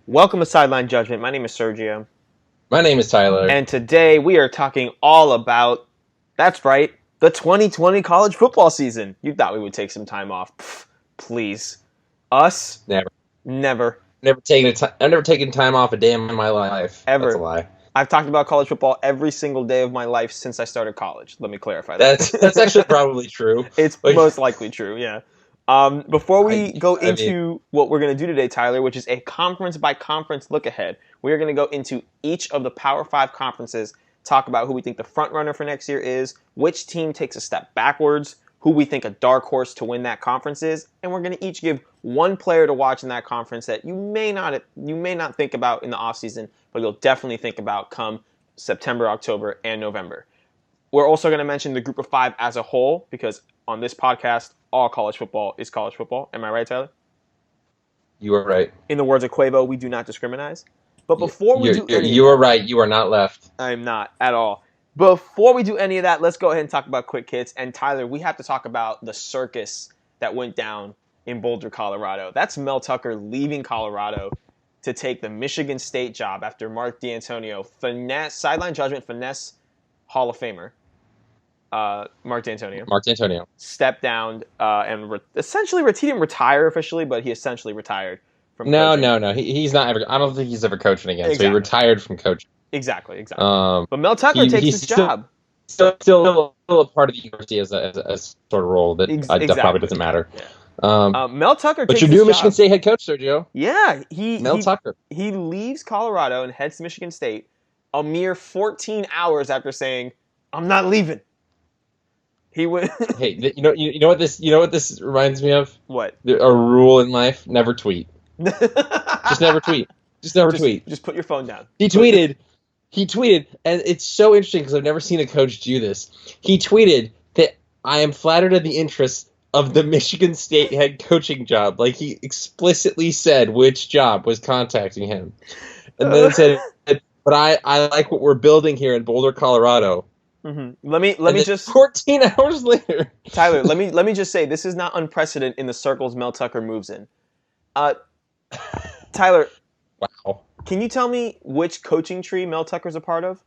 Welcome to Sideline Judgment. My name is Sergio. My name is Tyler. And today we are talking all about, that's right, the 2020 college football season. You thought we would take some time off. Pfft, please. Us? Never. Never. I've never taken time off a day in my life. Ever. That's a lie. I've talked about college football every single day of my life since I started college. Let me clarify that. That's actually probably true. It's most likely true, yeah. Before we go into what we're going to do today, Tyler, which is a conference-by-conference look-ahead, we are going to go into each of the Power 5 conferences, talk about who we think the front-runner for next year is, which team takes a step backwards, who we think a dark horse to win that conference is, and we're going to each give one player to watch in that conference that you may not think about in the offseason, but you'll definitely think about come September, October, and November. We're also going to mention the group of 5 as a whole, because on this podcast, all college football is college football. Am I right, Tyler? You are right. In the words of Quavo, we do not discriminate. But before we do any you are right. You are not left. I am not at all. Before we do any of that, let's go ahead and talk about quick hits. And Tyler, we have to talk about the circus that went down in Boulder, Colorado. That's Mel Tucker leaving Colorado to take the Michigan State job after Mark D'Antonio, sideline judgment finesse Hall of Famer. Mark D'Antonio stepped down and essentially he didn't retire officially, but he essentially retired from coaching. No. He's not ever. I don't think he's ever coaching again. Exactly. So he retired from coaching. Exactly. But Mel Tucker takes his job. Still a part of the university as a sort of role that that probably doesn't matter. Yeah. Mel Tucker. But takes your new Michigan State head coach, Sergio. Yeah, Mel Tucker. He leaves Colorado and heads to Michigan State a mere 14 hours after saying, "I'm not leaving." He went. Hey, you know what this reminds me of? What? A rule in life: never tweet. Just never tweet. Just put your phone down. He tweeted, and it's so interesting because I've never seen a coach do this. He tweeted that I am flattered at the interest of the Michigan State head coaching job. Like he explicitly said which job was contacting him, and then said, "But I like what we're building here in Boulder, Colorado." Mm-hmm. Let me just 14 hours later, Tyler. Let me just say this is not unprecedented in the circles Mel Tucker moves in. Tyler, wow. Can you tell me which coaching tree Mel Tucker's a part of?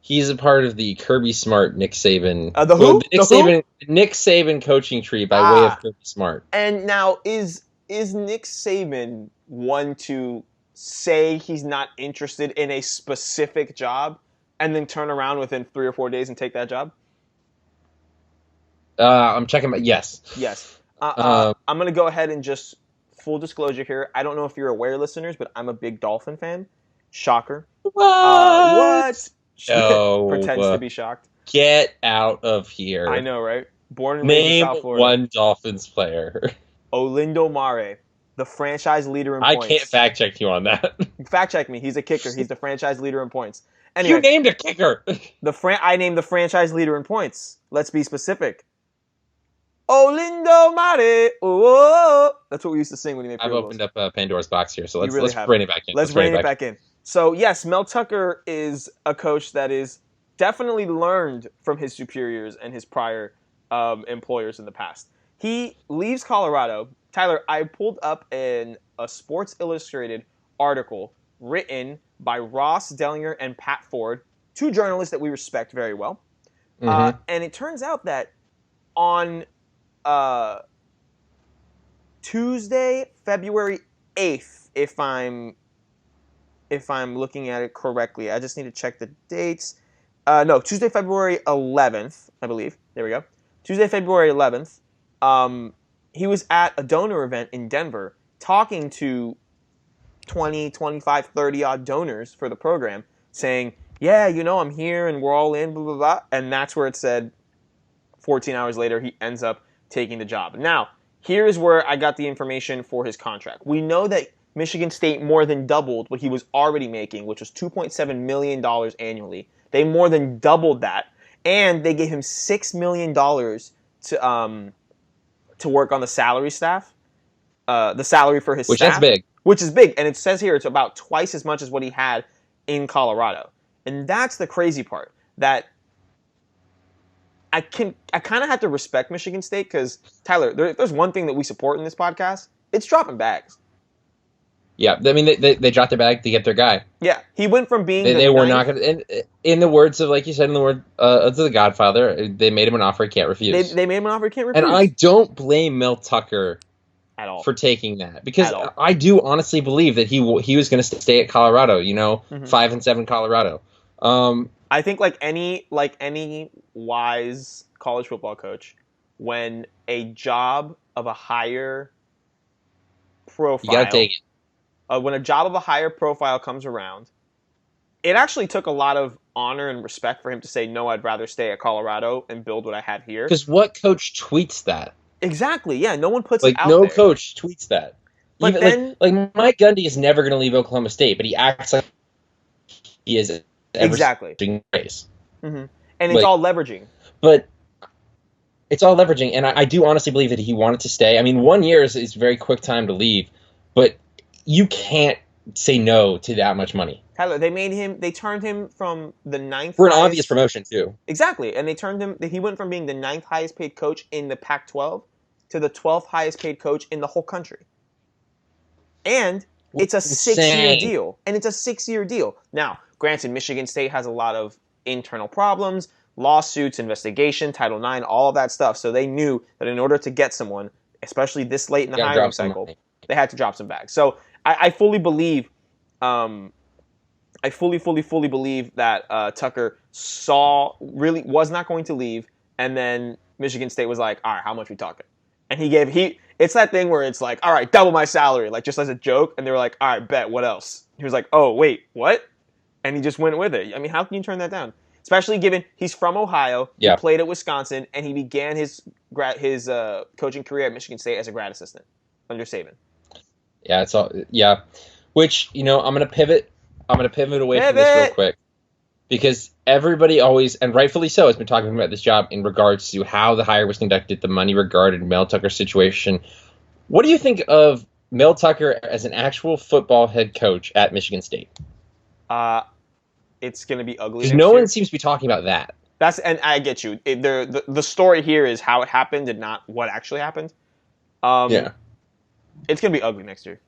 He's a part of the Kirby Smart, Nick Saban. The who? Nick Saban coaching tree by way of Kirby Smart. And now is Nick Saban one to say he's not interested in a specific job and then turn around within 3 or 4 days and take that job? I'm checking. Yes. I'm going to go ahead and just full disclosure here. I don't know if you're aware, listeners, but I'm a big Dolphin fan. Shocker. What? No. Pretends to be shocked. Get out of here. I know, right? Born and raised in South Florida. Name one Dolphins player. Olindo Mare, the franchise leader in points. I can't fact check you on that. Fact check me. He's a kicker. He's the franchise leader in points. Anyway, you named a kicker. I named the franchise leader in points. Let's be specific. Olindo Mare. Oh, that's what we used to sing when he made field goals. I've opened up Pandora's box here, so let's really bring it back in. Let's bring it back in. So, yes, Mel Tucker is a coach that is definitely learned from his superiors and his prior employers in the past. He leaves Colorado. Tyler, I pulled up a Sports Illustrated article written by Ross Dellinger and Pat Ford, 2 journalists that we respect very well. Mm-hmm. And it turns out that on Tuesday, February 8th, if I'm looking at it correctly. I just need to check the dates. Tuesday, February 11th, I believe. There we go. Tuesday, February 11th. He was at a donor event in Denver talking to 20, 25, 30 odd donors for the program saying, yeah, I'm here and we're all in, blah, blah, blah. And that's where it said 14 hours later, he ends up taking the job. Now, here's where I got the information for his contract. We know that Michigan State more than doubled what he was already making, which was $2.7 million annually. They more than doubled that. And they gave him $6 million to work on the salary staff, the salary for his staff. Which is big. Which is big. And it says here it's about twice as much as what he had in Colorado. And that's the crazy part, that I kind of have to respect Michigan State because, Tyler, there's one thing that we support in this podcast. It's dropping bags. Yeah, I mean, they dropped their bag to get their guy. Yeah, he went from being They were not going to. In the words of, like you said, in the word of the Godfather, they made him an offer he can't refuse. They made him an offer he can't And refuse. I don't blame Mel Tucker at all for taking that, because I do honestly believe that he was going to stay at Colorado. 5-7 Colorado. I think like any wise college football coach, when a job of a higher profile, you got to take it. When a job of a higher profile comes around, it actually took a lot of honor and respect for him to say, no, I'd rather stay at Colorado and build what I have here. Because what coach tweets that? Exactly, yeah. No one puts like, it out no there. coach tweets that. But Even, then, like Mike Gundy is never going to leave Oklahoma State, but he acts like he is exactly. Race. Mm-hmm. And it's all leveraging. But it's all leveraging, and I do honestly believe that he wanted to stay. I mean, 1 year is a very quick time to leave, but you can't say no to that much money. Tyler, they turned him from the 9th for an obvious promotion too. Exactly, and he went from being the 9th highest paid coach in the Pac-12 to the 12th highest paid coach in the whole country. And it's a 6-year deal. And it's a 6-year deal. Now, granted, Michigan State has a lot of internal problems, lawsuits, investigation, Title IX, all of that stuff. So they knew that in order to get someone, especially this late in the hiring cycle, they had to drop some bags. So I fully believe, I fully believe that Tucker was not going to leave, and then Michigan State was like, all right, how much we talking? And it's that thing where it's like, all right, double my salary, like just as a joke. And they were like, all right, bet, what else? He was like, oh, wait, what? And he just went with it. I mean, how can you turn that down? Especially given he's from Ohio, he played at Wisconsin, and he began his coaching career at Michigan State as a grad assistant under Saban. Yeah, it's all Which, I'm going to pivot. I'm going to pivot away from this real quick, because everybody always, and rightfully so, has been talking about this job in regards to how the hire was conducted, the money regarded Mel Tucker's situation. What do you think of Mel Tucker as an actual football head coach at Michigan State? It's going to be ugly. Because no one seems to be talking about that. And I get you. The story here is how it happened and not what actually happened. Yeah. It's going to be ugly next year.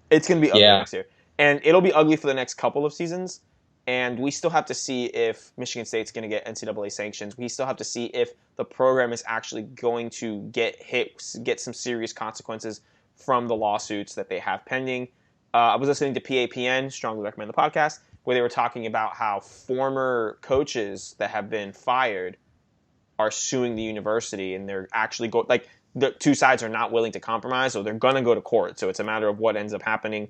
It's going to be ugly next year. And it'll be ugly for the next couple of seasons. And we still have to see if Michigan State's going to get NCAA sanctions. We still have to see if the program is actually going to get some serious consequences from the lawsuits that they have pending. I was listening to PAPN, strongly recommend the podcast, where they were talking about how former coaches that have been fired are suing the university, and they're actually the two sides are not willing to compromise, so they're going to go to court. So it's a matter of what ends up happening.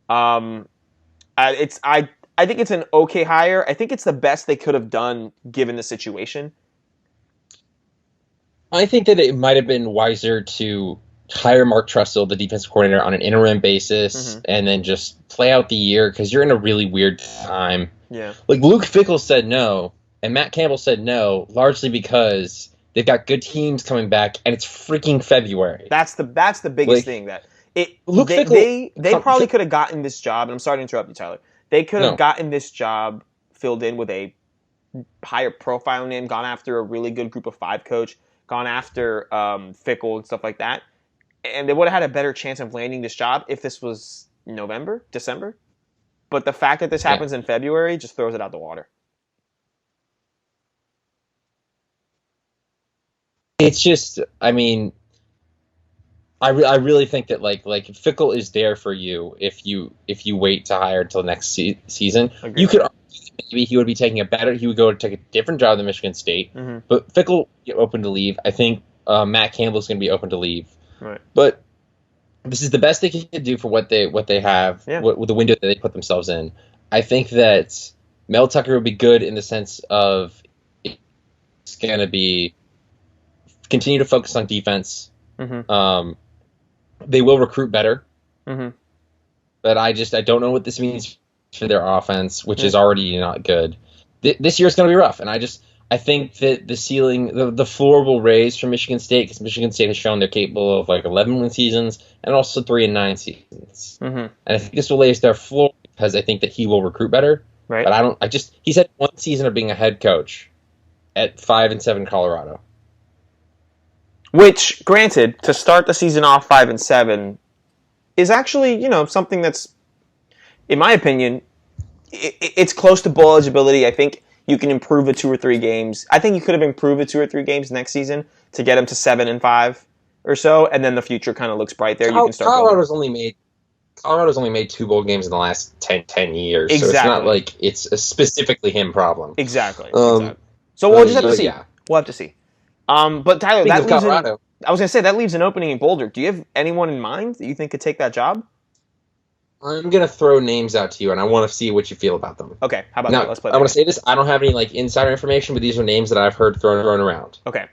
I think it's an okay hire. I think it's the best they could have done given the situation. I think that it might have been wiser to hire Mark Trussell, the defensive coordinator, on an interim basis, and then just play out the year, because you're in a really weird time. Yeah. Like, Luke Fickell said no, and Matt Campbell said no, largely because they've got good teams coming back, and it's freaking February. That's the biggest thing they probably could have gotten this job, and I'm sorry to interrupt you, Tyler. They could have gotten this job filled in with a higher profile name, gone after a really good group of 5 coach, gone after Fickell and stuff like that. And they would have had a better chance of landing this job if this was November, December. But the fact that this happens in February just throws it out the water. It's just, I mean, I really think that like Fickell is there for you if you wait to hire until next season. Agreed. You could argue that maybe he would be he would go to take a different job than Michigan State. Mm-hmm. But Fickell open to leave. I think Matt Campbell's going to be open to leave. Right. But this is the best they can do for what they have, with the window that they put themselves in. I think that Mel Tucker would be good in the sense of it's going to be continue to focus on defense. Mm-hmm. They will recruit better. Mm-hmm. But I don't know what this means for their offense, which is already not good. This year is going to be rough, and I think that the ceiling, the floor will raise for Michigan State, because Michigan State has shown they're capable of like 11-win seasons and also 3-9 seasons. Mm-hmm. And I think this will raise their floor because I think that he will recruit better. Right. But he's had 1 season of being a head coach at 5-7 Colorado. Which, granted, to start the season off 5-7, is actually, something that's, in my opinion, it's close to bowl eligibility. I think you can improve it 2 or 3 games. I think you could have improved it 2 or 3 games next season to get him to 7-5 or so, and then the future kind of looks bright there. You can start. Colorado's only made 2 bowl games in the last 10 years. Exactly. So it's not like it's a specifically him problem. Exactly. So we'll just have to see. Yeah. We'll have to see. But Tyler, Speaking of Colorado, I was going to say, that leaves an opening in Boulder. Do you have anyone in mind that you think could take that job? I'm going to throw names out to you, and I want to see what you feel about them. Okay, how about now, that? Let's play. I want to say this. I don't have any insider information, but these are names that I've heard thrown around. Okay.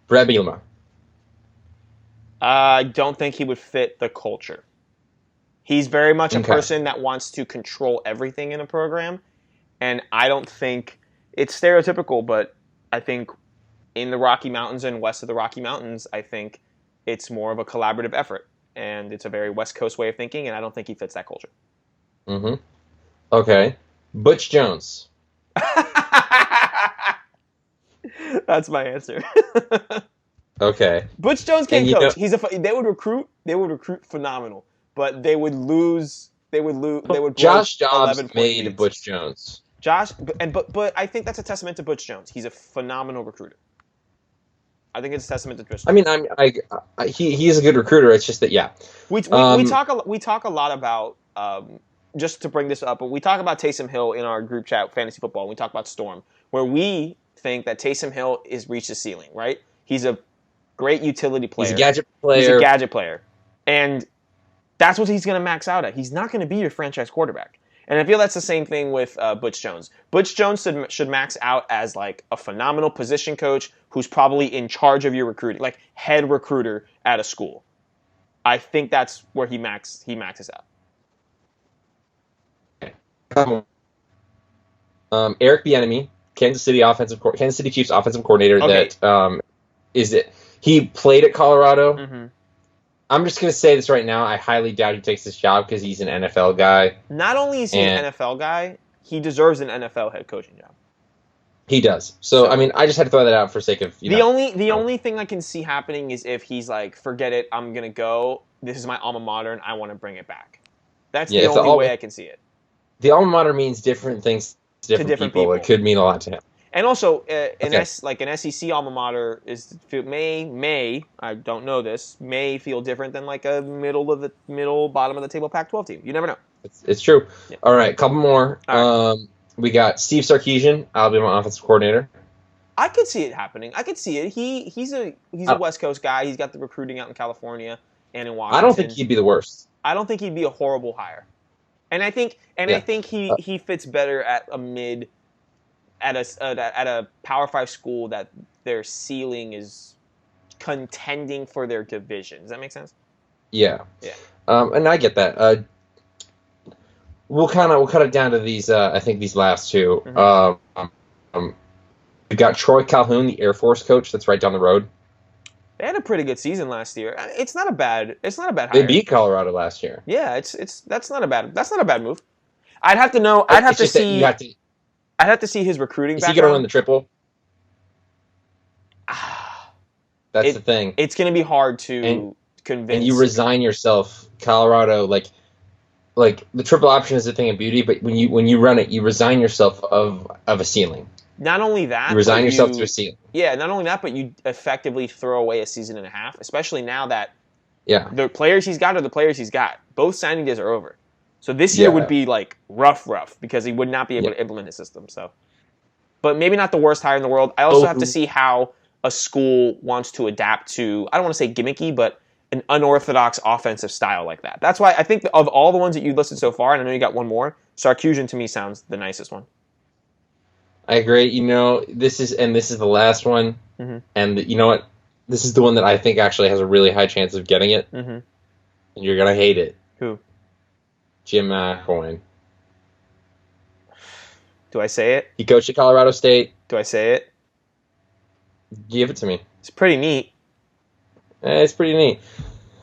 Brett Bielema. I don't think he would fit the culture. He's very much a person that wants to control everything in a program, and I don't think it's stereotypical, but I think in the Rocky Mountains and west of the Rocky Mountains, I think it's more of a collaborative effort, and it's a very West Coast way of thinking, and I don't think he fits that culture. Mm-hmm. Okay. Butch Jones. That's my answer. Okay. Butch Jones can't coach. They would recruit phenomenal, but they would lose. They would. Josh Dobbs made Butch Jones. But I think that's a testament to Butch Jones. He's a phenomenal recruiter. I think it's a testament to Butch Jones. I mean, he is a good recruiter. It's just that we talk a lot about just to bring this up, but we talk about Taysom Hill in our group chat, Fantasy Football. We talk about Storm, where we think that Taysom Hill is reached the ceiling. Right? He's a great utility player. He's a gadget player. And that's what he's going to max out at. He's not going to be your franchise quarterback. And I feel that's the same thing with Butch Jones. Butch Jones should max out as like a phenomenal position coach who's probably in charge of your recruiting, like head recruiter at a school. I think that's where he maxes out. Eric Bieniemy, Kansas City Chiefs offensive coordinator. Okay. He played at Colorado. Mm-hmm. I'm just going to say this right now. I highly doubt he takes this job because he's an NFL guy. Not only is he an NFL guy, he deserves an NFL head coaching job. He does. So I mean, I just had to throw that out for sake of the only thing I can see happening is if he's like, forget it, I'm going to go. This is my alma mater, and I want to bring it back. That's the only way I can see it. The alma mater means different things to different people. It could mean a lot to him. And also, an SEC alma mater may I don't know this, may feel different than like a bottom of the table Pac-12 team. You never know. It's true. Yeah. All right, couple more. Right. We got Steve Sarkisian, Alabama offensive coordinator. I could see it happening. I could see it. He's a West Coast guy. He's got the recruiting out in California and in Washington. I don't think he'd be the worst. I don't think he'd be a horrible hire. And I think he fits better at a mid. At a Power 5 school that their ceiling is contending for their division. Does that make sense? Yeah. Yeah. And I get that. We'll cut it down to these. I think these last two. Mm-hmm. We've got Troy Calhoun, the Air Force coach. That's right down the road. They had a pretty good season last year. It's not a bad hire. They beat Colorado last year. Yeah, that's not a bad move. I'd have to know. I'd have to see his recruiting background. Is he going to win the triple? That's the thing. It's going to be hard to convince. And you resign yourself, Colorado. Like the triple option is a thing of beauty, but when you run it, you resign yourself of a ceiling. Not only that, you resign yourself to a ceiling. Yeah, not only that, but you effectively throw away a season and a half, especially now that the players he's got are the players he's got. Both signing days are over. So this year would be like rough because he would not be able to implement his system. So, but maybe not the worst hire in the world. I also have to see how a school wants to adapt to, I don't want to say gimmicky, but an unorthodox offensive style like that. That's why I think of all the ones that you listed so far, and I know you got one more, Sarkisian to me sounds the nicest one. I agree. This is the last one, and you know what? This is the one that I think actually has a really high chance of getting it, and you're gonna hate it. Who? Jim McElwain. Do I say it? He coached at Colorado State. Do I say it? Give it to me. It's pretty neat. It's pretty neat.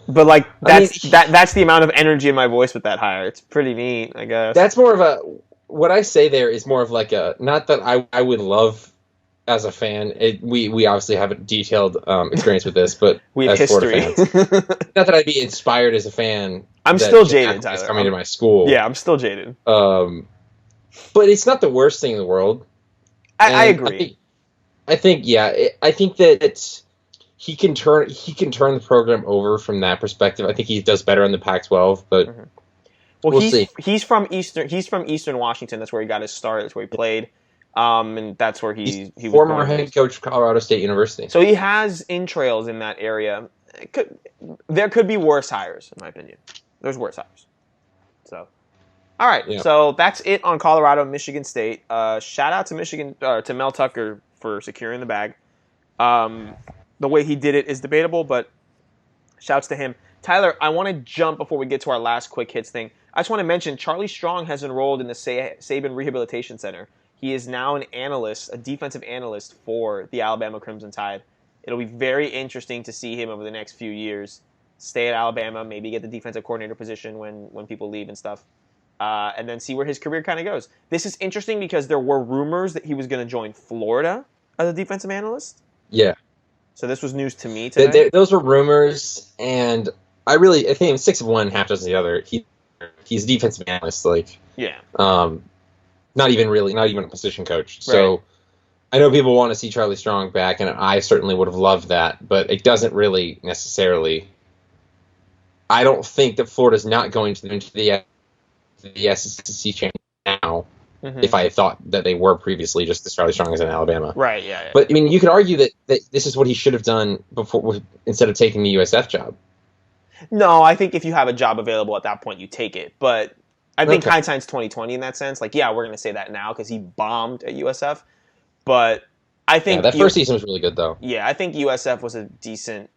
But that's the amount of energy in my voice with that hire. It's pretty neat, I guess. That's more of what I say there is more of like not that I would love as a fan. We obviously have a detailed experience with this, but We have as Florida history. fans, not that I'd be inspired as a fan. I'm that still Jim jaded, Ackles is Tyler. coming to my school. Yeah, I'm still jaded. But it's not the worst thing in the world. I agree. I think that he can turn the program over from that perspective. I think he does better in the Pac-12, but Well, we'll see. He's from Eastern Washington. That's where he got his start. That's where he played, and that's where he was former born. head coach of Colorado State University. So he has entrails in that area. There could be worse hires, in my opinion. There's worse hires. So, all right. Yeah. So that's it on Colorado, Michigan State. Shout out to Michigan to Mel Tucker for securing the bag. The way he did it is debatable, but shouts to him. Tyler, I want to jump before we get to our last quick hits thing. I just want to mention Charlie Strong has enrolled in the Saban Rehabilitation Center. He is now an analyst, a defensive analyst for the Alabama Crimson Tide. It'll be very interesting to see him over the next few years stay at Alabama, maybe get the defensive coordinator position when people leave and stuff, and then see where his career kind of goes. This is interesting because there were rumors that he was going to join Florida as a defensive analyst. Yeah. So this was news to me today. Those were rumors, and I think 6 of one, half dozen of the other. He's a defensive analyst, not even a position coach. So Right. I know people want to see Charlie Strong back, and I certainly would have loved that, but it doesn't really necessarily. I don't think that Florida's not going to the SEC championship now. Mm-hmm. If I thought that they were previously, just as Charlie Strong is in Alabama. Right, yeah. But, I mean, you could argue that this is what he should have done before instead of taking the USF job. No, I think if you have a job available at that point, you take it. But I think hindsight's 20/20 in that sense. Like, yeah, we're going to say that now because he bombed at USF. But I think... that first season was really good, though. Yeah, I think USF was a decent...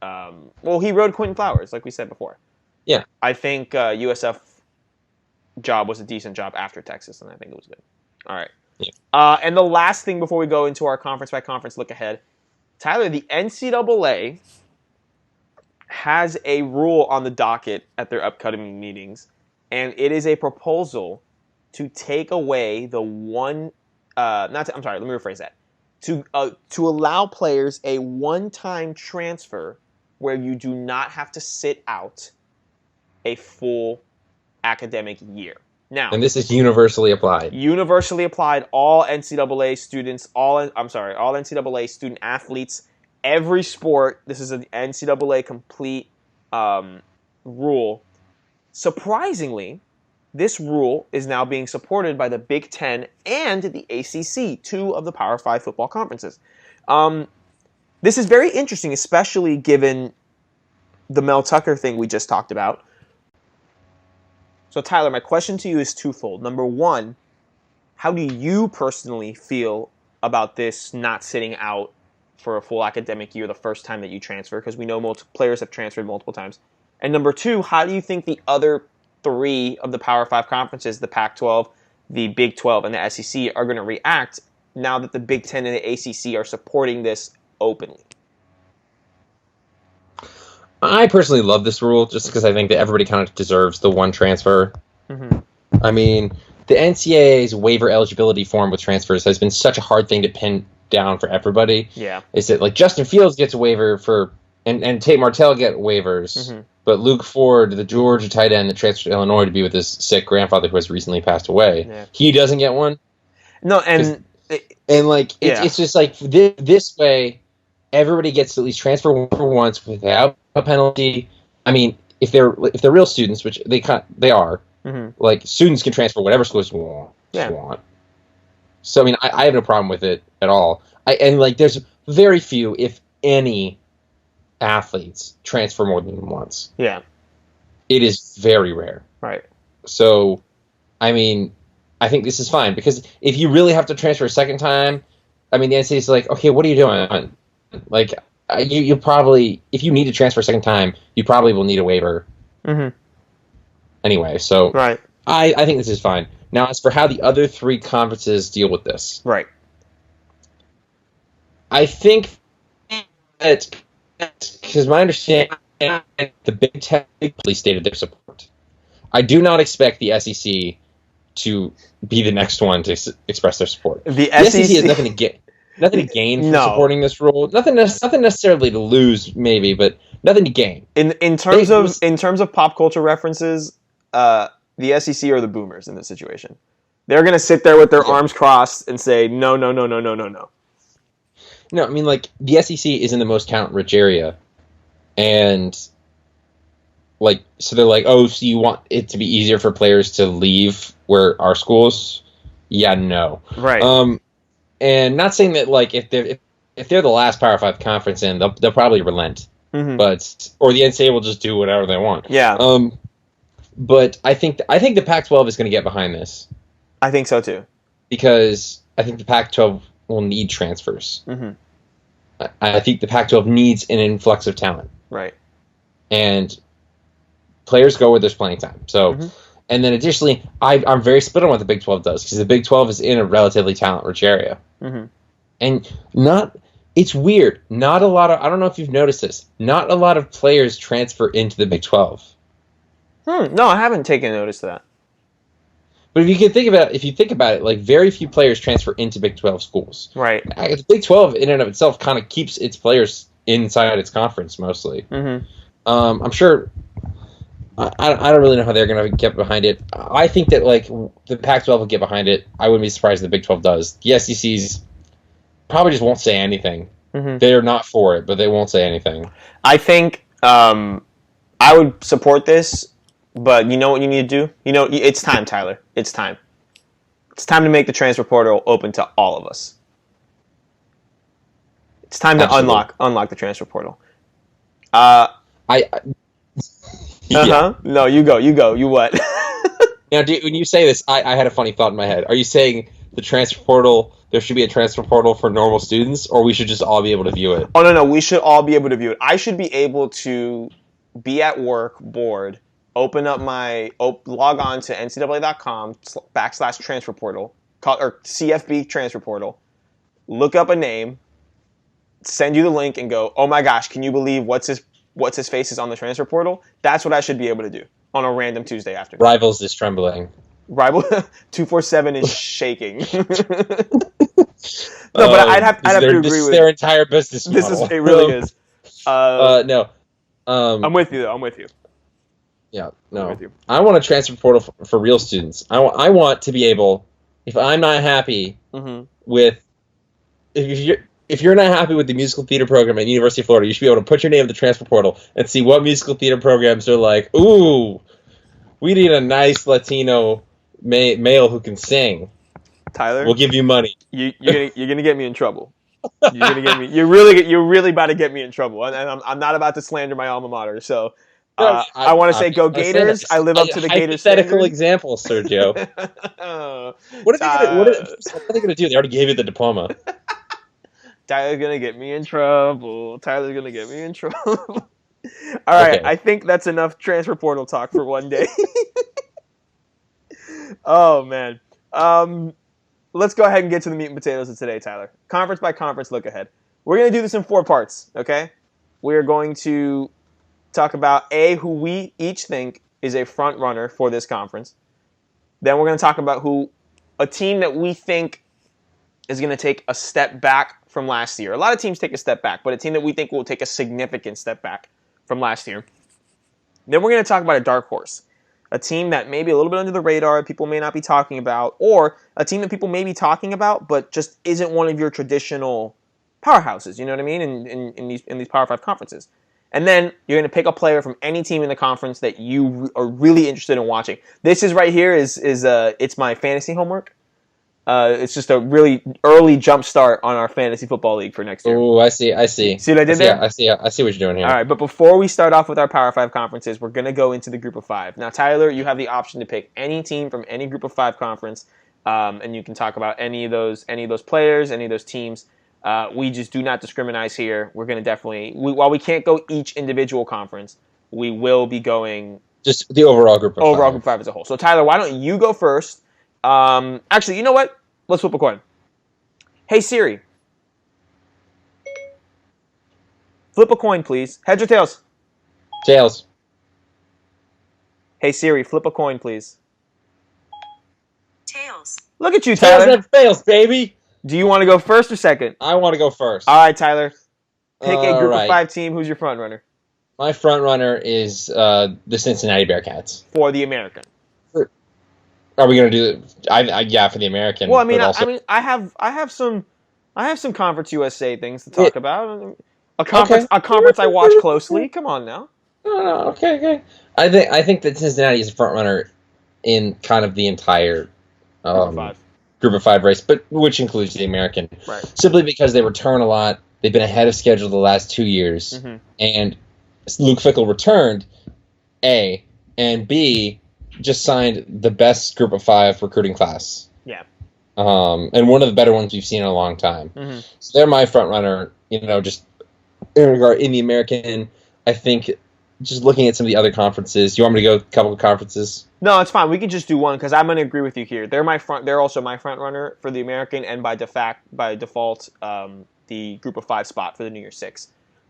he rode Quentin Flowers, like we said before. Yeah. I think USF job was a decent job after Texas, and I think it was good. All right. Yeah. And the last thing before we go into our conference-by-conference look ahead, Tyler, the NCAA has a rule on the docket at their upcoming meetings, and it is a proposal to take away the one... let me rephrase that. To allow players a one-time transfer where you do not have to sit out a full academic year. Now, and this is universally applied. Universally applied. All NCAA students, all NCAA student athletes, every sport. This is an NCAA complete rule. Surprisingly, this rule is now being supported by the Big Ten and the ACC, 2 of the Power 5 football conferences. This is very interesting, especially given the Mel Tucker thing we just talked about. So, Tyler, my question to you is twofold. Number one, how do you personally feel about this not sitting out for a full academic year the first time that you transfer? Because we know players have transferred multiple times. And number two, how do you think the other 3 of the Power 5 conferences, the Pac-12, the Big 12, and the SEC, are going to react now that the Big 10 and the ACC are supporting this openly? I personally love this rule just because I think that everybody kind of deserves the one transfer. Mm-hmm. I mean, the NCAA's waiver eligibility form with transfers has been such a hard thing to pin down for everybody. Yeah. Is that like Justin Fields gets a waiver for and Tate Martell get waivers, but Luke Ford, the Georgia tight end that transferred to Illinois to be with his sick grandfather who has recently passed away, he doesn't get one. No, and it's just like this way, everybody gets to at least transfer once without a penalty. I mean, if they're real students, which they are, like students can transfer whatever schools want. So I mean, I have no problem with it at all. There's very few, if any, athletes transfer more than once. Yeah, it is very rare. Right. So, I mean, I think this is fine because if you really have to transfer a second time, I mean, the NCAA is like, okay, what are you doing? Like, you probably, if you need to transfer a second time, you probably will need a waiver. Mm-hmm. Anyway, so right. I think this is fine. Now, as for how the other 3 conferences deal with this, right? I think that because my understanding, the Big Ten stated their support. I do not expect the SEC to be the next one to express their support. The SEC is not going to get. nothing to gain from No. supporting this rule. Nothing necessarily to lose, maybe, but nothing to gain. In terms of pop culture references, the SEC are the boomers in this situation. They're gonna sit there with their arms crossed and say no, no, no, no, no, no, no. No, I mean, like, the SEC is in the most talent-rich area, and like, so they're like, oh, so you want it to be easier for players to leave where our schools? Yeah, no. Right. And not saying that, like, if they're the last Power 5 conference in, they'll probably relent. Mm-hmm. Or the NCAA will just do whatever they want. Yeah. But I think the Pac-12 is going to get behind this. I think so too. Because I think the Pac-12 will need transfers. Mm-hmm. I think the Pac-12 needs an influx of talent. Right. And players go where there's playing time. So, and then additionally, I'm very split on what the Big 12 does, because the Big 12 is in a relatively talent-rich area. Mm-hmm. And it's weird. Not a lot of, I don't know if you've noticed this, not a lot of players transfer into the Big 12. No, I haven't taken notice of that. But if you think about it, like, very few players transfer into Big 12 schools. Right. The Big 12 in and of itself kind of keeps its players inside its conference mostly. Mm-hmm. I'm sure. I don't really know how they're going to get behind it. I think that, like, the Pac-12 will get behind it. I wouldn't be surprised if the Big 12 does. The SEC's probably just won't say anything. Mm-hmm. They're not for it, but they won't say anything. I think I would support this. But you know what you need to do? You know, it's time, Tyler. It's time. It's time to make the transfer portal open to all of us. It's time to unlock the transfer portal. Yeah. No, you go. You what? Now, when you say this, I had a funny thought in my head. Are you saying the transfer portal, there should be a transfer portal for normal students, or we should just all be able to view it? Oh, no. We should all be able to view it. I should be able to be at work, bored, log on to ncaa.com/transfer portal, or CFB transfer portal, look up a name, send you the link, and go, oh my gosh, can you believe what's his face is on the transfer portal? That's what I should be able to do on a random Tuesday afternoon. Rivals is trembling. Rival 247 is shaking. No, but I'd have to agree with this is their entire business model. It really is. No. I'm with you, though. I'm with you. Yeah, no. I want a transfer portal for real students. I want to be able, if I'm not happy with, if you're not happy with the musical theater program at University of Florida, you should be able to put your name in the transfer portal and see what musical theater programs are like, ooh, we need a nice Latino male who can sing. Tyler, we'll give you money. You're gonna get me in trouble. You're really about to get me in trouble, and I'm not about to slander my alma mater. So. I want to say Go Gators. I live up to the Gators standard. Hypothetical example, Sergio. What are they going to do? They already gave you the diploma. Tyler's going to get me in trouble. All right, okay. I think that's enough transfer portal talk for one day. Oh, man. Let's go ahead and get to the meat and potatoes of today, Tyler. Conference by conference look ahead. We're going to do this in 4 parts, okay? We're going to talk about who we each think is a front runner for this conference. Then we're going to talk about a team that we think is going to take a step back from last year. A lot of teams take a step back, but a team that we think will take a significant step back from last year. Then we're going to talk about a dark horse, a team that may be a little bit under the radar, people may not be talking about, or a team that people may be talking about, but just isn't one of your traditional powerhouses. You know what I mean? In these Power 5 conferences. And then you're going to pick a player from any team in the conference that you are really interested in watching. This is right here is it's my fantasy homework. It's just a really early jump start on our fantasy football league for next year. Oh, I see. See what I did there? I see what you're doing here. All right, but before we start off with our Power 5 conferences, we're going to go into the Group of 5. Now, Tyler, you have the option to pick any team from any Group of 5 conference, and you can talk about any of those players, any of those teams. We just do not discriminate here. We're going to definitely, while we can't go each individual conference, we will be going just the overall group of Group 5 as a whole. So Tyler, why don't you go first? Actually, you know what? Let's flip a coin. Hey Siri, flip a coin, please. Heads or tails? Tails. Hey Siri, flip a coin, please. Tails. Look at you, Tyler. Tails and fails, baby. Do you want to go first or second? I want to go first. All right, Tyler. Pick a All group of right. 5 team. Who's your front runner My front runner is the Cincinnati Bearcats. for the American? Are we going to do it? Yeah, for the American. Well, I mean, but also, I have some Conference USA things to talk about. A conference I watch closely. Come on now. No, okay. I think that Cincinnati is a front runner in kind of the entire group of 5 race, but which includes the American. Right. Simply because they return a lot. They've been ahead of schedule the last 2 years, and Luke Fickell returned, A, and B, just signed the best group of 5 recruiting class. Yeah. And one of the better ones we've seen in a long time. So they're my front runner, just in the American. I think just looking at some of the other conferences. You want me to go a couple of conferences? No, it's fine. We can just do one because I'm going to agree with you here. They're also my front runner for the American, and by default, the group of 5 spot for the New Year's Six.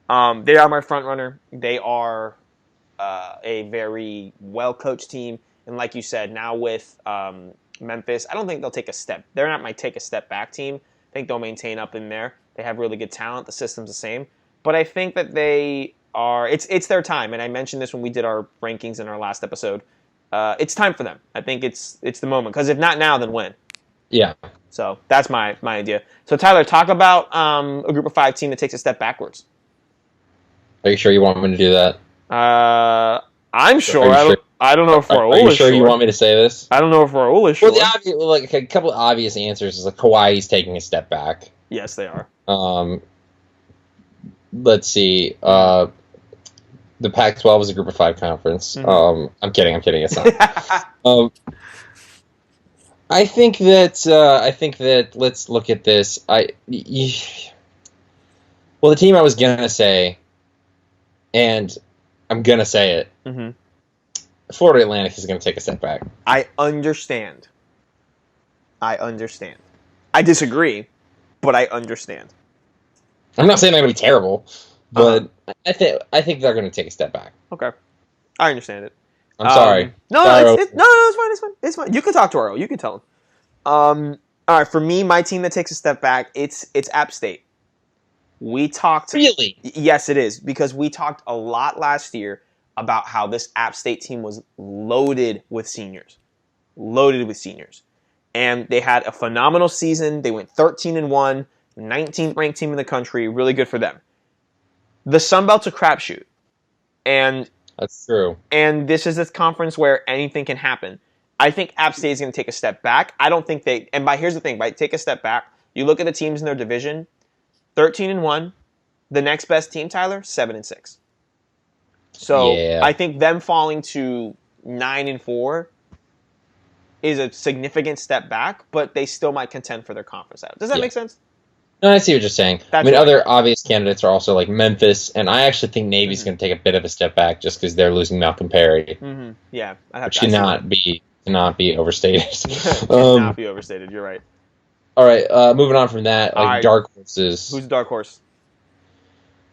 They are my front runner. They are a very well coached team, and like you said, now with Memphis, I don't think they'll take a step. They're not my take a step back team. I think they'll maintain up in there. They have really good talent. The system's the same, but I think that they are. It's their time, and I mentioned this when we did our rankings in our last episode. It's time for them. I think it's the moment, because if not now, then when? Yeah. So that's my idea. So Tyler, talk about a group of 5 team that takes a step backwards. Are you sure you want me to do that? I'm sure. I don't know if Raul is sure. Are you sure you want me to say this? I don't know if Raul is sure. Well, a couple of obvious answers is Kawhi's taking a step back. Yes, they are. Let's see. The Pac-12 is a group of 5 conference. I'm kidding. It's not. I think that let's look at this. Well, the team I was gonna say, and I'm gonna say it. Florida Atlantic is gonna take a step back. I understand. I disagree, but I understand. I'm not saying they're gonna be terrible, but I think they're gonna take a step back. Okay, I understand it. I'm sorry. No, it's fine. You can talk to Earl. You can tell him. All right, for me, my team that takes a step back, it's App State. We talked. Really? Yes, it is, because we talked a lot last year about how this App State team was loaded with seniors, and they had a phenomenal season. They went 13-1, 19th ranked team in the country. Really good for them. The Sun Belt's a crapshoot, and that's true. And this is this conference where anything can happen. I think App State is going to take a step back. I don't think they. And here's the thing: by take a step back, you look at the teams in their division, 13-1. The next best team, Tyler, 7-6. So yeah. I think them falling to 9-4 is a significant step back, but they still might contend for their conference out. Does that make sense? No, I see what you're saying. Other obvious candidates are also like Memphis, and I actually think Navy's going to take a bit of a step back just because they're losing Malcolm Perry. Yeah, which cannot be overstated. Cannot be overstated. You're right. All right, moving on from that, dark horses. Who's the dark horse?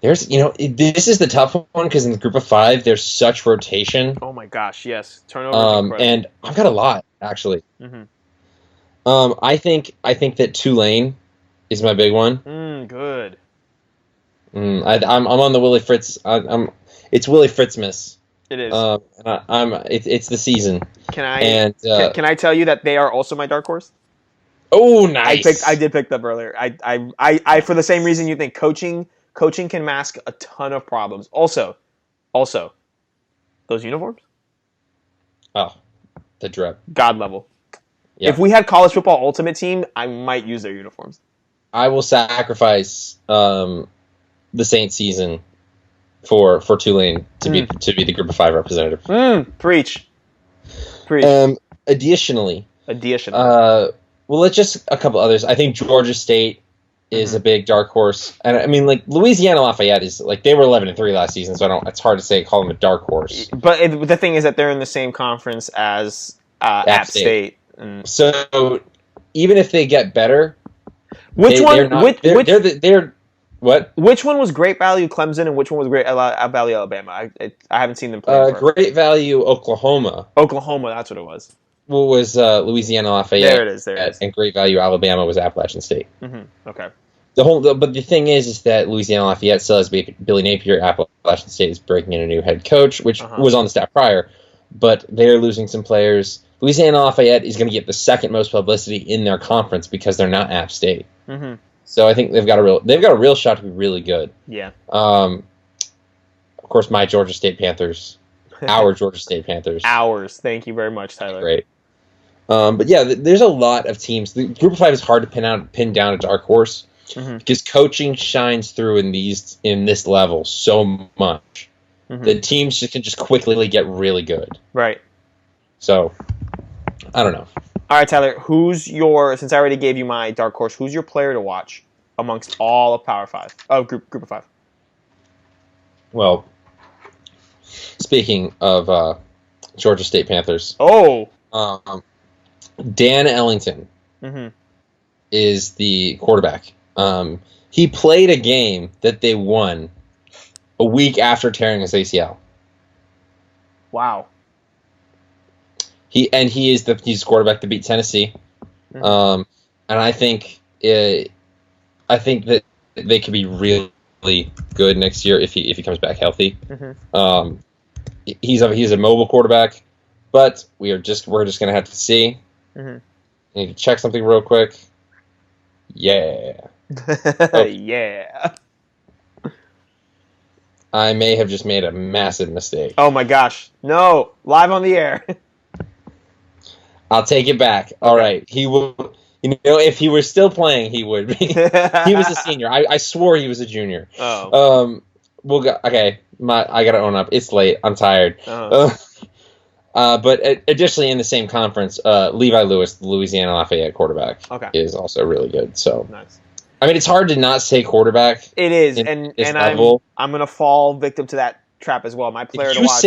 There's, this is the tough one because in the group of 5, there's such rotation. Oh my gosh, yes, turnover. And I've got a lot actually. I think that Tulane is my big one. Good. I'm on the Willie Fritz. It's Willie Fritzmas. It is. It's the season. Can I tell you that they are also my dark horse? Oh, nice. I did pick them earlier. I for the same reason you think coaching can mask a ton of problems. Also, those uniforms. Oh, the drip. God level. Yeah. If we had college football ultimate team, I might use their uniforms. I will sacrifice the Saints season for Tulane to be the group of 5 representative. Preach. Additionally. Well, let's just a couple others. I think Georgia State is a big dark horse, and I mean, like Louisiana Lafayette is like they were 11-3 last season, so it's hard to call them a dark horse. But the thing is that they're in the same conference as App State. So even if they get better. Which one was Great Value Clemson and which one was Great Value Alabama? I haven't seen them play. Great Value Oklahoma. Oklahoma, that's what it was. was Louisiana Lafayette. There it is. And Great Value Alabama was Appalachian State. Okay. But the thing is that Louisiana Lafayette still has Billy Napier. Appalachian State is breaking in a new head coach, which was on the staff prior, but they're losing some players. Louisiana Lafayette is going to get the second most publicity in their conference because they're not App State. So I think they've got a real shot to be really good. Yeah. Of course, my Georgia State Panthers, our Georgia State Panthers. Ours. Thank you very much, Tyler. Great. But yeah, there's a lot of teams. The Group of 5 is hard to pin down a dark horse. Because coaching shines through in this level so much that teams can just quickly get really good. Right. So, I don't know. All right, Tyler. Since I already gave you my dark horse, who's your player to watch amongst all of Power 5? Oh, Group of 5. Well, speaking of Georgia State Panthers. Oh. Dan Ellington is the quarterback. He played a game that they won a week after tearing his ACL. Wow. He's quarterback to beat Tennessee. And I think that they could be really good next year if he comes back healthy. He's a mobile quarterback, but we're just gonna have to see. I need to check something real quick. Yeah. Yeah. I may have just made a massive mistake. Oh my gosh. No. Live on the air. I'll take it back. All right. He will. If he were still playing, he would be. He was a senior. I swore he was a junior. Oh. Okay. I gotta own up. It's late. I'm tired. But additionally, in the same conference, Levi Lewis, the Louisiana Lafayette quarterback, is also really good. So nice. I mean, it's hard to not say quarterback. It is, and I'm gonna fall victim to that trap as well. My player to watch.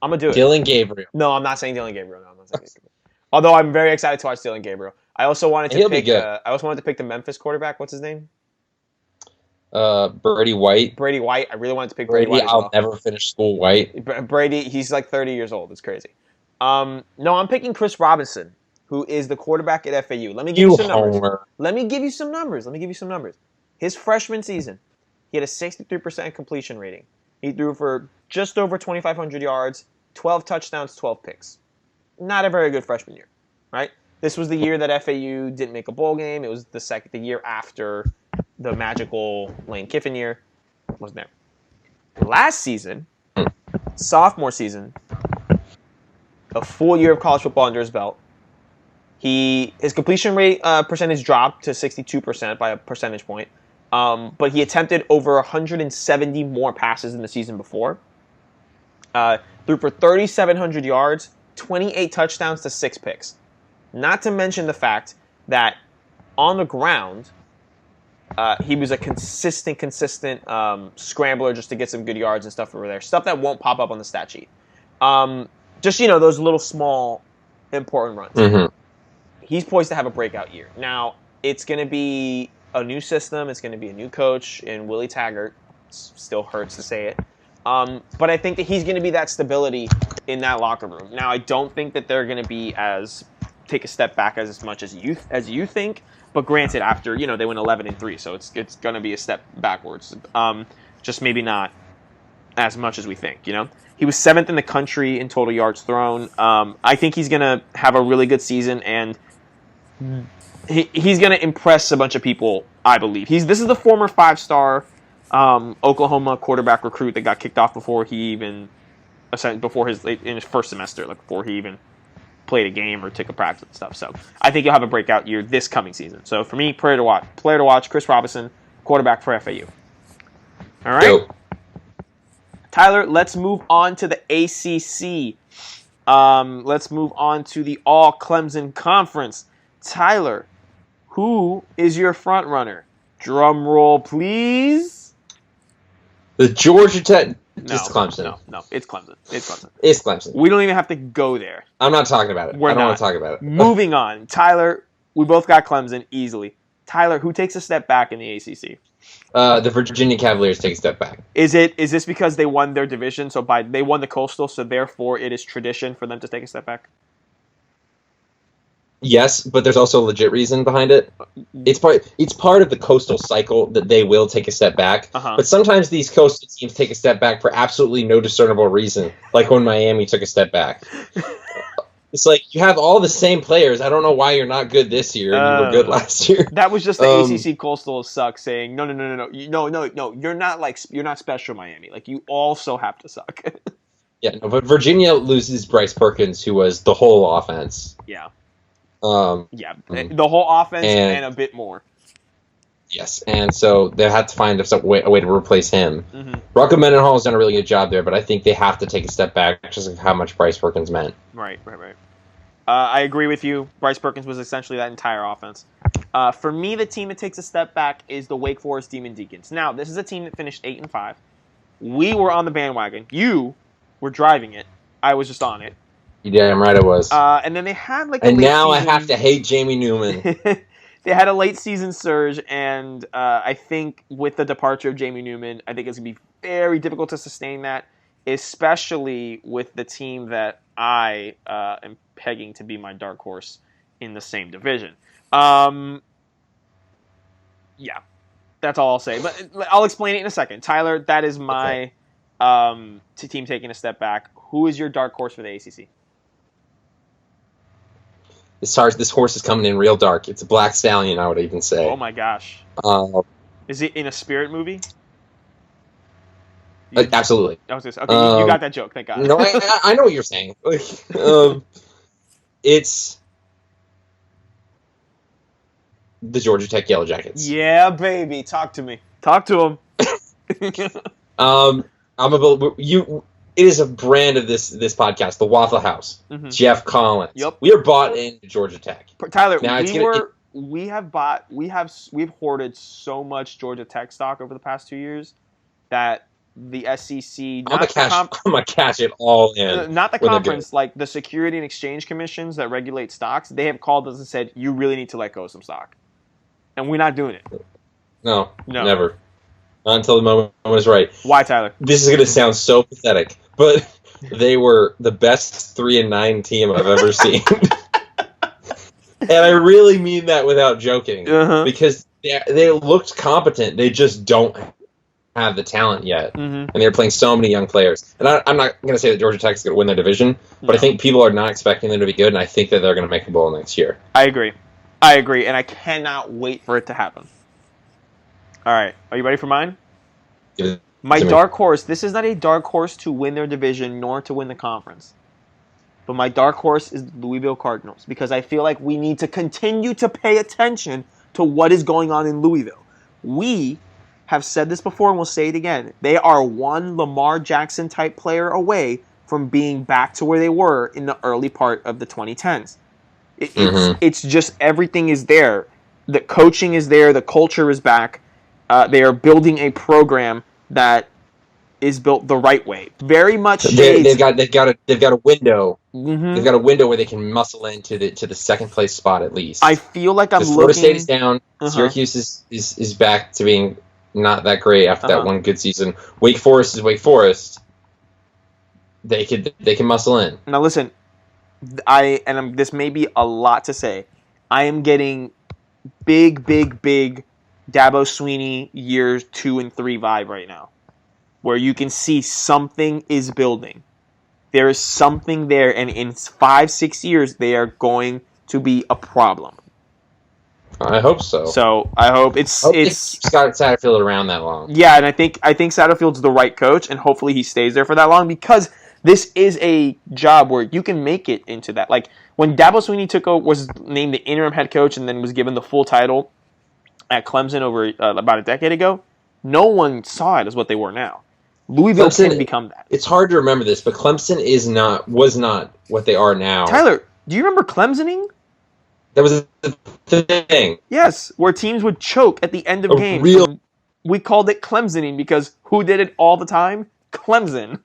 I'm gonna do it. Dylan Gabriel. No, I'm not saying Dylan Gabriel. No, I'm not saying Dylan Gabriel. Although I'm very excited to watch Dylan Gabriel. I also wanted to pick the Memphis quarterback. What's his name? Brady White. Brady White. I really wanted to pick Brady White. I'll never finish school White. Brady. He's like 30 years old. It's crazy. No, I'm picking Chris Robinson, who is the quarterback at FAU. Let me give you some numbers. His freshman season, he had a 63% completion rating. He threw for just over 2,500 yards, 12 touchdowns, 12 picks. Not a very good freshman year, right? This was the year that FAU didn't make a bowl game. It was the year after the magical Lane Kiffin year. Wasn't there. Last season, sophomore season, a full year of college football under his belt. His completion rate percentage dropped to 62% by a percentage point, but he attempted over 170 more passes than the season before. Threw for 3,700 yards, 28 touchdowns to 6 picks. Not to mention the fact that on the ground, he was a consistent scrambler just to get some good yards and stuff over there. Stuff that won't pop up on the stat sheet. Just, those little small important runs. He's poised to have a breakout year. Now, it's going to be a new system. It's going to be a new coach in Willie Taggart. Still hurts to say it. But I think that he's going to be that stability in that locker room. Now, I don't think that they're going to take a step back as much as you think. But granted, after they went 11-3, so it's going to be a step backwards. Just maybe not as much as we think. He was 7th in the country in total yards thrown. I think he's going to have a really good season, and he's going to impress a bunch of people, I believe. This is the former 5-star Oklahoma quarterback recruit that got kicked off in his first semester, before he even played a game or took a practice and stuff. So I think he'll have a breakout year this coming season. So for me, player to watch, Chris Robinson, quarterback for FAU. All right. Dope. Tyler, let's move on to the ACC. Let's move on to the All Clemson Conference. Tyler, who is your front runner? Drum roll, please. The Georgia Tech. Just Clemson. No, it's Clemson. It's Clemson. We don't even have to go there. I'm not talking about it. I don't want to talk about it. Moving on. Tyler, we both got Clemson easily. Tyler, who takes a step back in the ACC? The Virginia Cavaliers take a step back. Is this because they won their division? So they won the Coastal, so therefore it is tradition for them to take a step back? Yes, but there's also a legit reason behind it. It's part of the coastal cycle that they will take a step back. But sometimes these coastal teams take a step back for absolutely no discernible reason, like when Miami took a step back. It's like you have all the same players. I don't know why you're not good this year and you were good last year. That was just the ACC Coastal suck saying no. You're not special, Miami. Like you also have to suck. Yeah, no, but Virginia loses Bryce Perkins, who was the whole offense. Yeah. The whole offense and a bit more. Yes, and so they had to find a way to replace him. Mm-hmm. Rocco Mendenhall has done a really good job there, but I think they have to take a step back just of how much Bryce Perkins meant. Right. I agree with you. Bryce Perkins was essentially that entire offense. For me, the team that takes a step back is the Wake Forest Demon Deacons. Now, this is a team that finished 8-5. We were on the bandwagon. You were driving it. I was just on it. You damn right I was. And then they had and now I have to hate Jamie Newman. They had a late season surge, and I think with the departure of Jamie Newman, I think it's going to be very difficult to sustain that, especially with the team that I am pegging to be my dark horse in the same division. Yeah, that's all I'll say. But I'll explain it in a second. Tyler, that is my team taking a step back. Who is your dark horse for the ACC? This horse is coming in real dark. It's a black stallion, I would even say. Oh my gosh. Is it in a Spirit movie? Absolutely. Okay, you got that joke. Thank God. No, I know what you're saying. It's the Georgia Tech Yellow Jackets. Yeah, baby. Talk to me. Talk to them. It is a brand of this podcast, the Waffle House. Mm-hmm. Jeff Collins. Yep. We are bought into Georgia Tech. Tyler, we've hoarded so much Georgia Tech stock over the past 2 years that the SEC. I'm gonna cash it all in. Not the conference, like the Security and Exchange Commissions that regulate stocks. They have called us and said you really need to let go of some stock, and we're not doing it. No, never. Not until the moment is right. Why, Tyler? This is going to sound so pathetic, but they were the best 3-9 team I've ever seen. And I really mean that without joking. Because they looked competent. They just don't have the talent yet. Mm-hmm. And they're playing so many young players. And I'm not going to say that Georgia Tech's going to win their division, but I think people are not expecting them to be good, and I think that they're going to make a bowl next year. I agree, and I cannot wait for it to happen. All right, are you ready for mine? My dark horse, this is not a dark horse to win their division nor to win the conference. But my dark horse is the Louisville Cardinals because I feel like we need to continue to pay attention to what is going on in Louisville. We have said this before and we'll say it again. They are one Lamar Jackson type player away from being back to where they were in the early part of the 2010s. It's just everything is there. The coaching is there. The culture is back. They are building a program that is built the right way. Very much. They've got a window. Mm-hmm. They've got a window where they can muscle into the second place spot at least. I feel like Florida State is down. Syracuse is back to being not that great after that one good season. Wake Forest is Wake Forest. They can muscle in. Now listen, this may be a lot to say. I am getting big Dabo Swinney years 2 and 3 vibe right now, where you can see something is building. There is something there, and in 5-6 years, they are going to be a problem. I hope so. So I hope it's Scott Satterfield around that long. Yeah, and I think Satterfield's the right coach, and hopefully he stays there for that long because this is a job where you can make it into that. Like when Dabo Swinney was named the interim head coach and then was given the full title at Clemson over about a decade ago, no one saw it as what they were now. Louisville can become that. It's hard to remember this, but Clemson was not what they are now. Tyler, do you remember Clemsoning? That was the thing. Yes, where teams would choke at the end of games. We called it Clemsoning because who did it all the time? Clemson.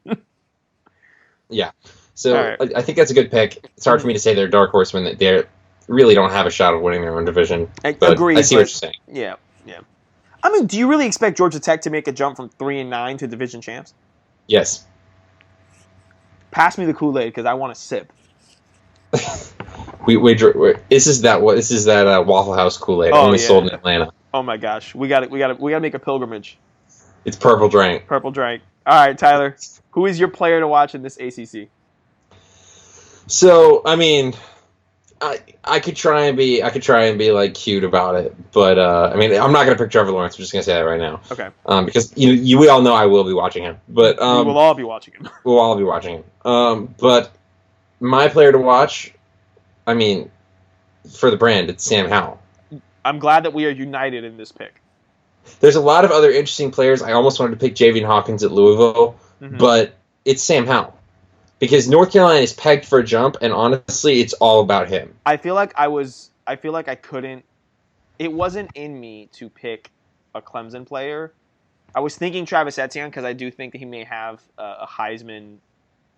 Yeah. So right. I think that's a good pick. It's hard for me to say they're a dark horse when they really don't have a shot of winning their own division. Agreed. I see what you're saying. Yeah. I mean, do you really expect Georgia Tech to make a jump from 3-9 to division champs? Yes. Pass me the Kool-Aid because I want to sip. This is that Waffle House Kool-Aid Oh, only yeah. sold in Atlanta. Oh my gosh, we got to make a pilgrimage. It's purple drink. Purple drink. All right, Tyler, who is your player to watch in this ACC? So I mean, I could try and be like cute about it, but I mean I'm not gonna pick Trevor Lawrence. I'm just gonna say that right now. Okay. Because we all know I will be watching him, but We will all be watching him. we'll all be watching him. But my player to watch, I mean, for the brand, it's Sam Howell. I'm glad that we are united in this pick. There's a lot of other interesting players. I almost wanted to pick Javian Hawkins at Louisville, but it's Sam Howell. Because North Carolina is pegged for a jump, and honestly, it's all about him. I feel like I couldn't. It wasn't in me to pick a Clemson player. I was thinking Travis Etienne because I do think that he may have a Heisman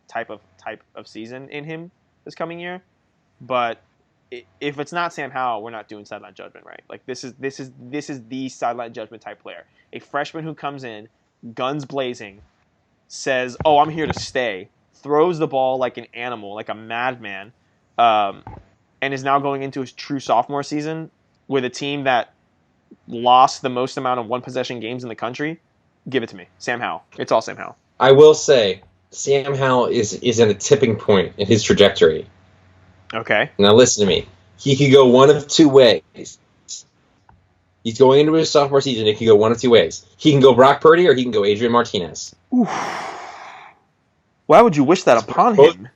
type of season in him this coming year. But if it's not Sam Howell, we're not doing sideline judgment, right? Like this is the sideline judgment type player. A freshman who comes in, guns blazing, says, "Oh, I'm here to stay." Throws the ball like an animal, like a madman, and is now going into his true sophomore season with a team that lost the most amount of one-possession games in the country. Give it to me. Sam Howell. It's all Sam Howell. I will say, Sam Howell is in a tipping point in his trajectory. Okay. Now listen to me. He could go one of two ways. He's going into his sophomore season. It could go one of two ways. He can go Brock Purdy or he can go Adrian Martinez. Oof. Why would you wish that upon him?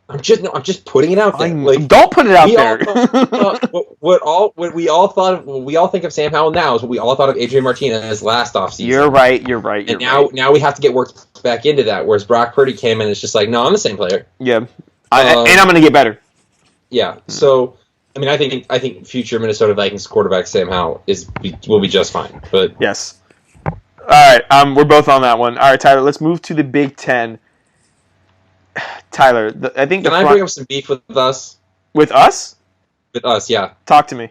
I'm just putting it out there. Don't put it out there. What we all think of Sam Howell now is what we all thought of Adrian Martinez last offseason. You're right. And now we have to get worked back into that. Whereas Brock Purdy came in, it's just like, no, I'm the same player. Yeah, and I'm going to get better. Yeah. So, I mean, I think future Minnesota Vikings quarterback Sam Howell will be just fine. But yes. All right, we're both on that one. All right, Tyler, let's move to the Big Ten. Tyler, I think can I bring up some beef with us? With us? With us, yeah. Talk to me.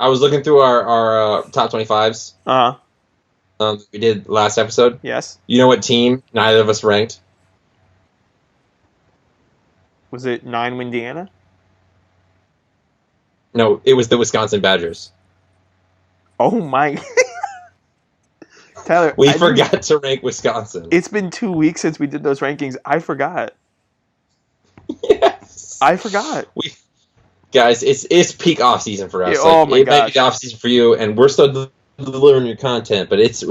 I was looking through our top 25s. We did last episode. Yes. You know what team neither of us ranked? Was it 9 Indiana? No, it was the Wisconsin Badgers. Oh my. Tyler, we forgot to rank Wisconsin. It's been 2 weeks since we did those rankings. I forgot. Yes. I forgot. Guys, it's peak off season for us. Yeah, oh my gosh. It might be off season for you, and we're still delivering your content, but it's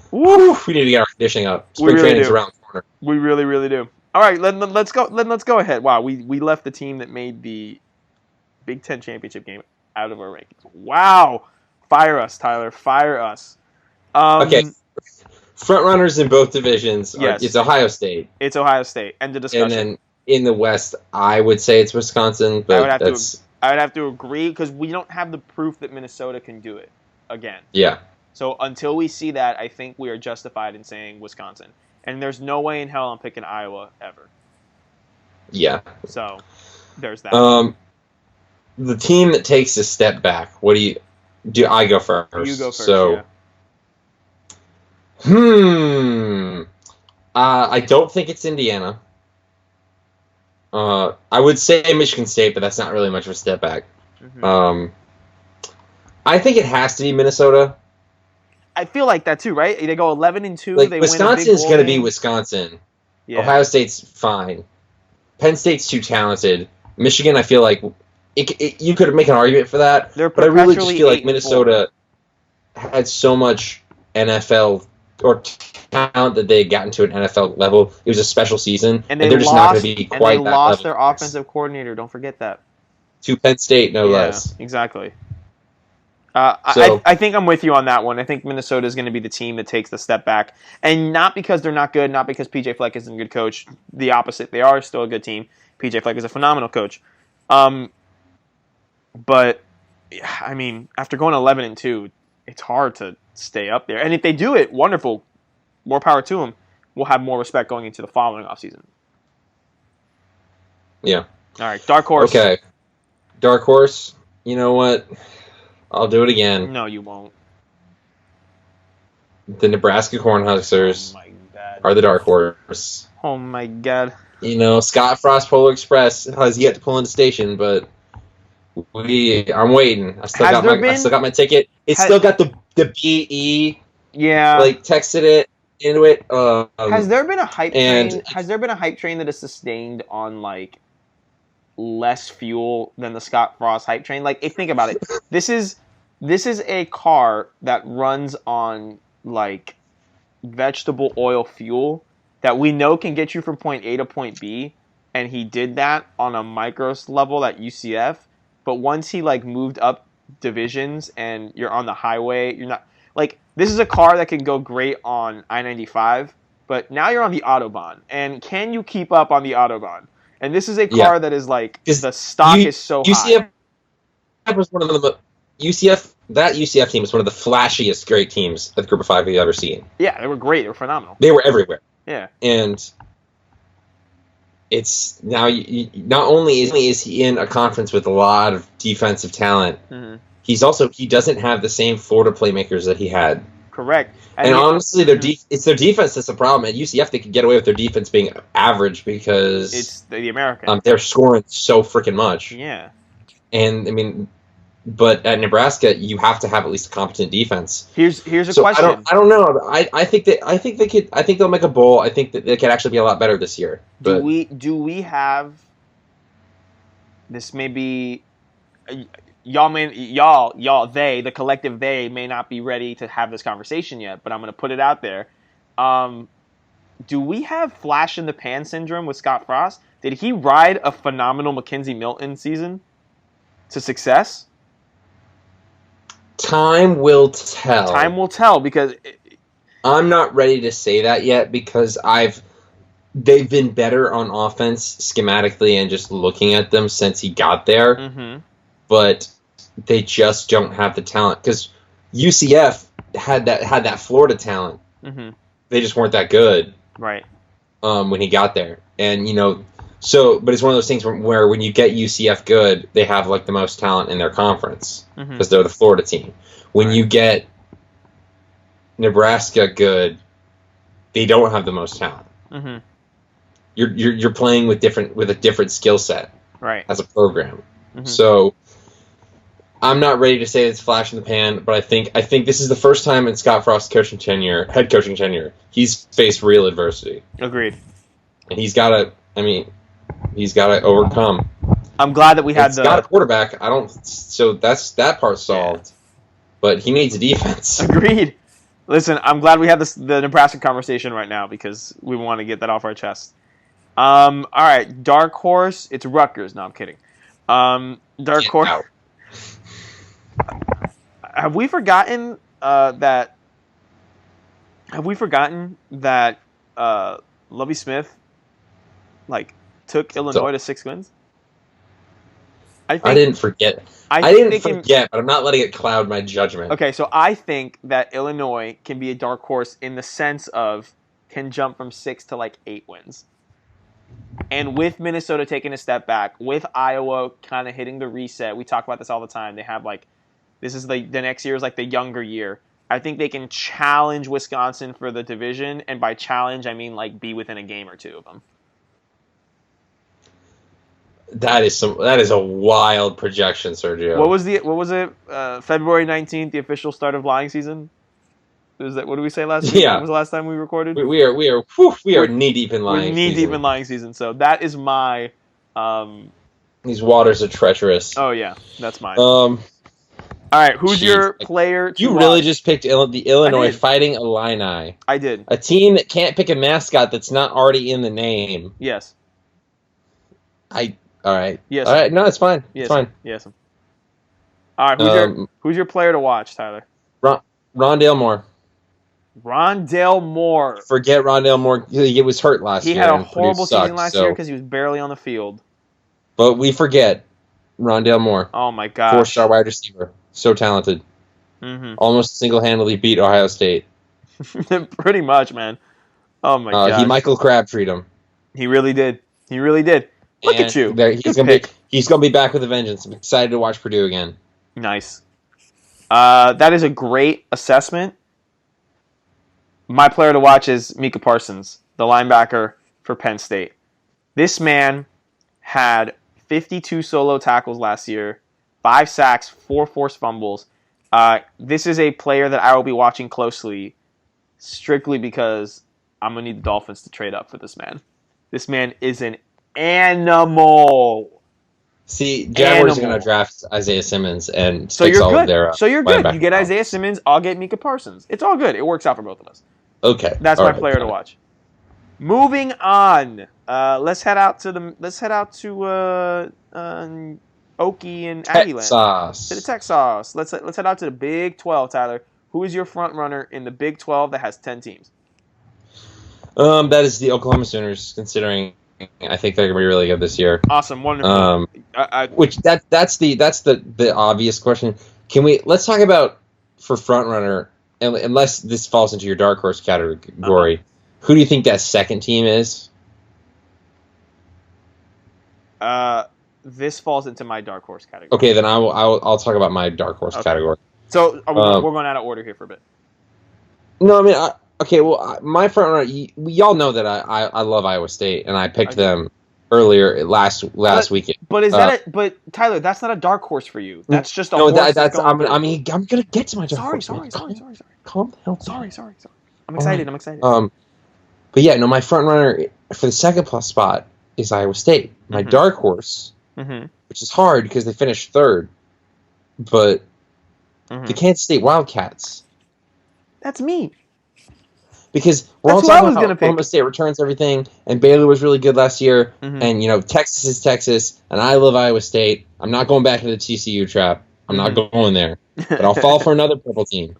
Woo. We need to get our conditioning up. Spring training's around the corner. We really, really do. All right, let's go. Let's go ahead. Wow, we left the team that made the Big Ten championship game out of our rankings. Wow, fire us, Tyler. Fire us. Okay, front runners in both divisions. Yes. It's Ohio State. It's Ohio State. End of discussion. And then in the West, I would say it's Wisconsin, but I would have to agree because we don't have the proof that Minnesota can do it again. Yeah. So until we see that, I think we are justified in saying Wisconsin. And there's no way in hell I'm picking Iowa ever. Yeah. So there's that. The team that takes a step back. What do I go first? You go first. So, yeah. I don't think it's Indiana. I would say Michigan State, but that's not really much of a step back. Mm-hmm. I think it has to be Minnesota. I feel like that too, right? They go 11-2. Like, they Wisconsin is going to be Wisconsin. Yeah. Ohio State's fine. Penn State's too talented. Michigan, I feel like you could make an argument for that. But I really just feel like Minnesota had so much NFL or talent that they had gotten to an NFL level. It was a special season, and they're just not going to be quite that level. And they lost their offensive coordinator. Don't forget that. To Penn State, no less. Exactly. I think I'm with you on that one. I think Minnesota is going to be the team that takes the step back. And not because they're not good, not because P.J. Fleck isn't a good coach. The opposite. They are still a good team. P.J. Fleck is a phenomenal coach. But, I mean, after going 11-2, it's hard to stay up there. And if they do it, wonderful. More power to them. We'll have more respect going into the following offseason. Yeah. All right, dark horse. Okay. Dark horse. You know what? I'll do it again. No, you won't. The Nebraska Cornhuskers are the dark horse. Oh, my God. Scott Frost Polar Express has yet to pull into station, but I'm waiting. I still got my ticket. It's still got the BE texted it into it. Has there been a hype and train? Has there been a hype train that is sustained on less fuel than the Scott Frost hype train? Think about it. This is a car that runs on vegetable oil fuel that we know can get you from point A to point B, and he did that on a micros level at UCF. But once he moved up divisions and you're on the highway, you're not this is a car that can go great on I-95, but now you're on the Autobahn, and can you keep up on the Autobahn? And this is a car that is the stock is so UCF high. Was one of the UCF team was one of the flashiest great teams at the Group of Five we've ever seen. Yeah, they were great. They were phenomenal. They were everywhere. Yeah, and it's now not only is he in a conference with a lot of defensive talent, he doesn't have the same Florida playmakers that he had. Correct. And honestly, it's their defense that's the problem. At UCF, they could get away with their defense being average because it's the American. They're scoring so freaking much. Yeah. And but at Nebraska, you have to have at least a competent defense. Here's a question. I don't know. I think they'll make a bowl. I think that they could actually be a lot better this year. But Do we have this? Maybe the collective they may not be ready to have this conversation yet, but I'm going to put it out there. Do we have flash in the pan syndrome with Scott Frost? Did he ride a phenomenal Mackenzie Milton season to success? Time will tell. Time will tell, because I'm not ready to say that yet because they've been better on offense schematically and just looking at them since he got there. But they just don't have the talent because UCF had that Florida talent. They just weren't that good, right? When he got there, and but it's one of those things where when you get UCF good, they have the most talent in their conference because they're the Florida team. When you get Nebraska good, they don't have the most talent. You're playing with a different skill set, right? As a program, so. I'm not ready to say it's flash in the pan, but I think this is the first time in Scott Frost's head coaching tenure, he's faced real adversity. Agreed. And he's got to overcome. I'm glad that we had got a quarterback. So that's that part solved. But he needs a defense. Agreed. Listen, I'm glad we had the Nebraska conversation right now because we want to get that off our chest. All right, dark horse. It's Rutgers. No, I'm kidding. Dark horse. Out. Have we forgotten that Lovie Smith took Illinois to 6 wins? I didn't forget. I didn't forget, but I'm not letting it cloud my judgment. Okay, so I think that Illinois can be a dark horse in the sense of can jump from 6 to 8 wins. And with Minnesota taking a step back, with Iowa kind of hitting the reset, we talk about this all the time. They have this is the next year is the younger year. I think they can challenge Wisconsin for the division, and by challenge I mean be within a game or two of them. That is a wild projection, Sergio. What was it? February 19th, the official start of flying season. What did we say last week? Yeah. When was the last time we recorded? We are knee deep in lying. We're knee deep in lying season. So that is my. These waters are treacherous. Oh yeah, that's mine. All right, who's your player? You really just picked the Illinois Fighting Illini. I did. A team that can't pick a mascot that's not already in the name. Yes. All right. Yes. All right. No, it's fine. Yes. It's fine. Yes. All right. Who's your player to watch, Tyler? Rondale Moore. Rondale Moore. Forget Rondale Moore. He was hurt last year. He had a horrible season last year because he was barely on the field. But we forget Rondale Moore. Oh my gosh. 4-star wide receiver. So talented. Almost single-handedly beat Ohio State. Pretty much, man. Oh my god. He Michael Crabtreed him. He really did. Look at you. He's gonna be back with a vengeance. I'm excited to watch Purdue again. Nice. That is a great assessment. My player to watch is Micah Parsons, the linebacker for Penn State. This man had 52 solo tackles last year, 5 sacks, 4 forced fumbles. This is a player that I will be watching closely, strictly because I'm going to need the Dolphins to trade up for this man. This man is an animal. See, Jaguars are going to draft Isaiah Simmons and so fix you're all good. of their So you're good. You get problems. Isaiah Simmons, I'll get Micah Parsons. It's all good. It works out for both of us. Okay. That's all my right, player to watch. Moving on. Let's head out to Okie and Aggieland. To the Texas. Let's head out to the Big 12, Tyler. Who is your front runner in the Big 12 that has 10 teams? That is the Oklahoma Sooners, considering I think they're going to be really good this year. Awesome, wonderful. Which that's the obvious question. Let's talk about for front runner, unless this falls into your dark horse category. Who do you think that second team is? This falls into my dark horse category. Okay, then I'll talk about my dark horse category. So we're going out of order here for a bit. No, I mean, my front runner. Y'all know that I love Iowa State, and I picked them earlier last weekend. But but Tyler, that's not a dark horse for you. That's just a horse. I'm gonna get to my dark horse. Sorry. Calm the hell down. Sorry. I'm excited. But yeah, no, my front runner for the second plus spot is Iowa State. My dark horse, which is hard because they finished third, but the Kansas State Wildcats. That's me. Because we're all talking about how Oklahoma State returns everything, and Baylor was really good last year, and Texas is Texas, and I love Iowa State. I'm not going back into the TCU trap. I'm not going there, but I'll fall for another purple team,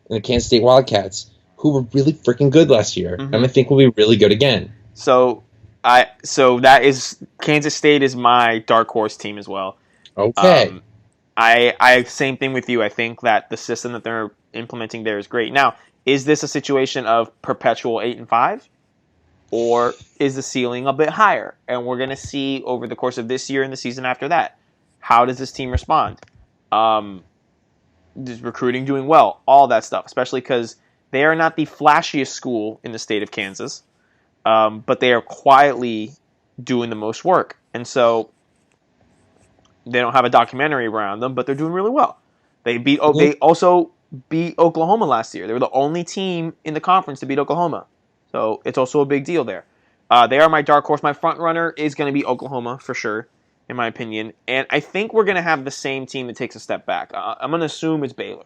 and the Kansas State Wildcats, who were really freaking good last year, and I think will be really good again. So that is Kansas State is my dark horse team as well. Okay. I same thing with you. I think that the system that they're implementing there is great. Now, is this a situation of perpetual 8-5, or is the ceiling a bit higher? And we're going to see over the course of this year and the season after that, how does this team respond? Is recruiting doing well? All that stuff, especially because they are not the flashiest school in the state of Kansas, but they are quietly doing the most work. And so they don't have a documentary around them, but they're doing really well. They also beat Oklahoma last year. They were the only team in the conference to beat Oklahoma. So it's also a big deal there. They are my dark horse. My front runner is going to be Oklahoma for sure, in my opinion. And I think we're going to have the same team that takes a step back. I'm going to assume it's Baylor.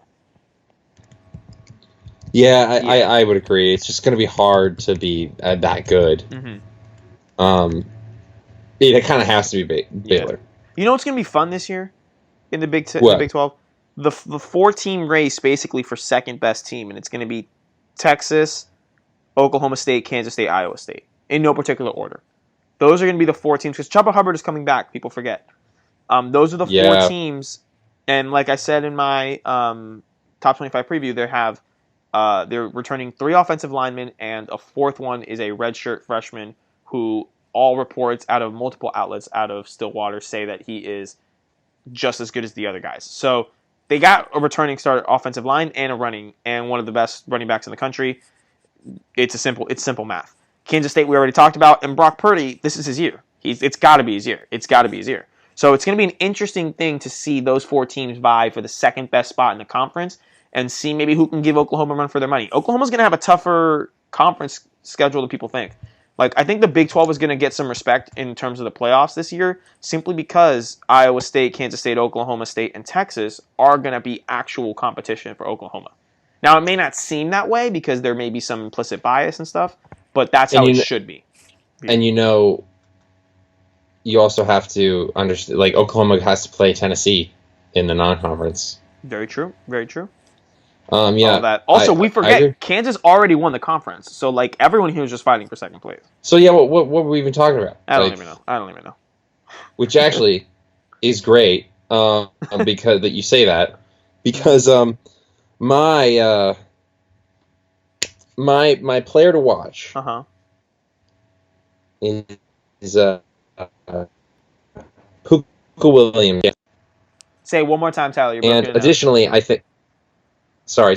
Yeah, I would agree. It's just going to be hard to be that good. It kind of has to be Baylor. Yeah. You know what's going to be fun this year in the Big 12? The 4-team race basically for second best team, and it's going to be Texas, Oklahoma State, Kansas State, Iowa State, in no particular order. Those are going to be the 4 teams, because Chuba Hubbard is coming back, people forget. Those are the 4 teams, and like I said in my top 25 preview, they're returning 3 offensive linemen, and a 4th one is a redshirt freshman who all reports out of multiple outlets out of Stillwater say that he is just as good as the other guys. So they got a returning starter offensive line and one of the best running backs in the country. It's simple math. Kansas State we already talked about, and Brock Purdy, this is his year. It's got to be his year. So it's going to be an interesting thing to see those 4 teams vie for the second best spot in the conference and see maybe who can give Oklahoma a run for their money. Oklahoma's going to have a tougher conference schedule than people think. Like, I think the Big 12 is going to get some respect in terms of the playoffs this year simply because Iowa State, Kansas State, Oklahoma State, and Texas are going to be actual competition for Oklahoma. Now, it may not seem that way because there may be some implicit bias and stuff, but that's how it should be. And you also have to understand, like, Oklahoma has to play Tennessee in the non-conference. Very true. Yeah. All that. Also, we forget Kansas already won the conference, so like everyone here is just fighting for second place. So yeah, what were we even talking about? I don't even know. Which actually is great, because that you say that, because my player to watch is Puka Williams. Say it one more time, Tyler. And additionally, I think. Sorry.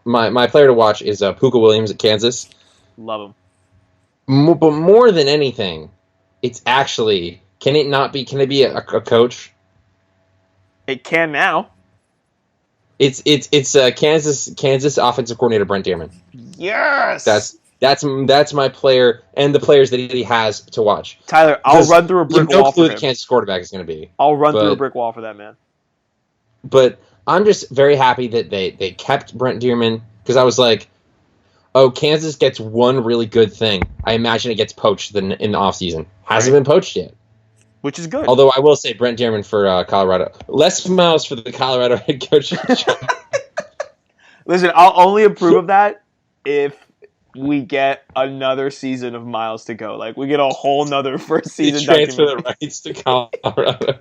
My player to watch is Puka Williams at Kansas. Love him. But more than anything, it's actually can it be a coach? It can now. It's Kansas offensive coordinator Brent Dearman. Yes. That's my player and the players that he has to watch. Tyler, I'll run through a brick wall for him. The Kansas quarterback is going to be. I'll run through a brick wall for that man. But I'm just very happy that they kept Brent Dearman because I was like, oh, Kansas gets one really good thing. I imagine it gets poached in the offseason. Hasn't been poached yet. Which is good. Although I will say Brent Dearman for Colorado. Les Miles for the Colorado head coach. Listen, I'll only approve of that if we get another season of Miles to go. Like, we get a whole nother first season. Transfer the rights to Colorado.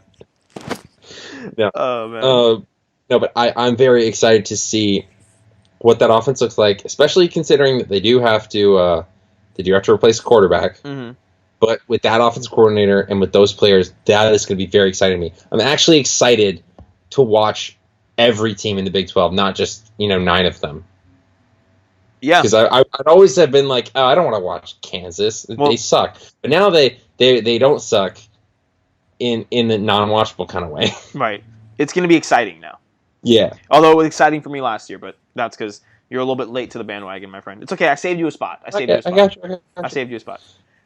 No. Oh, man. No, but I'm very excited to see what that offense looks like, especially considering that they do have to replace the quarterback. Mm-hmm. But with that offensive coordinator and with those players, that is going to be very exciting to me. I'm actually excited to watch every team in the Big 12, not just 9 of them. Yeah, because I'd always have been like, oh, I don't want to watch Kansas. They suck. But now they don't suck in a non-watchable kind of way. Right. It's going to be exciting now. Yeah. Although it was exciting for me last year, but that's because you're a little bit late to the bandwagon, my friend. It's okay. I saved you a spot. I got you. I saved you a spot.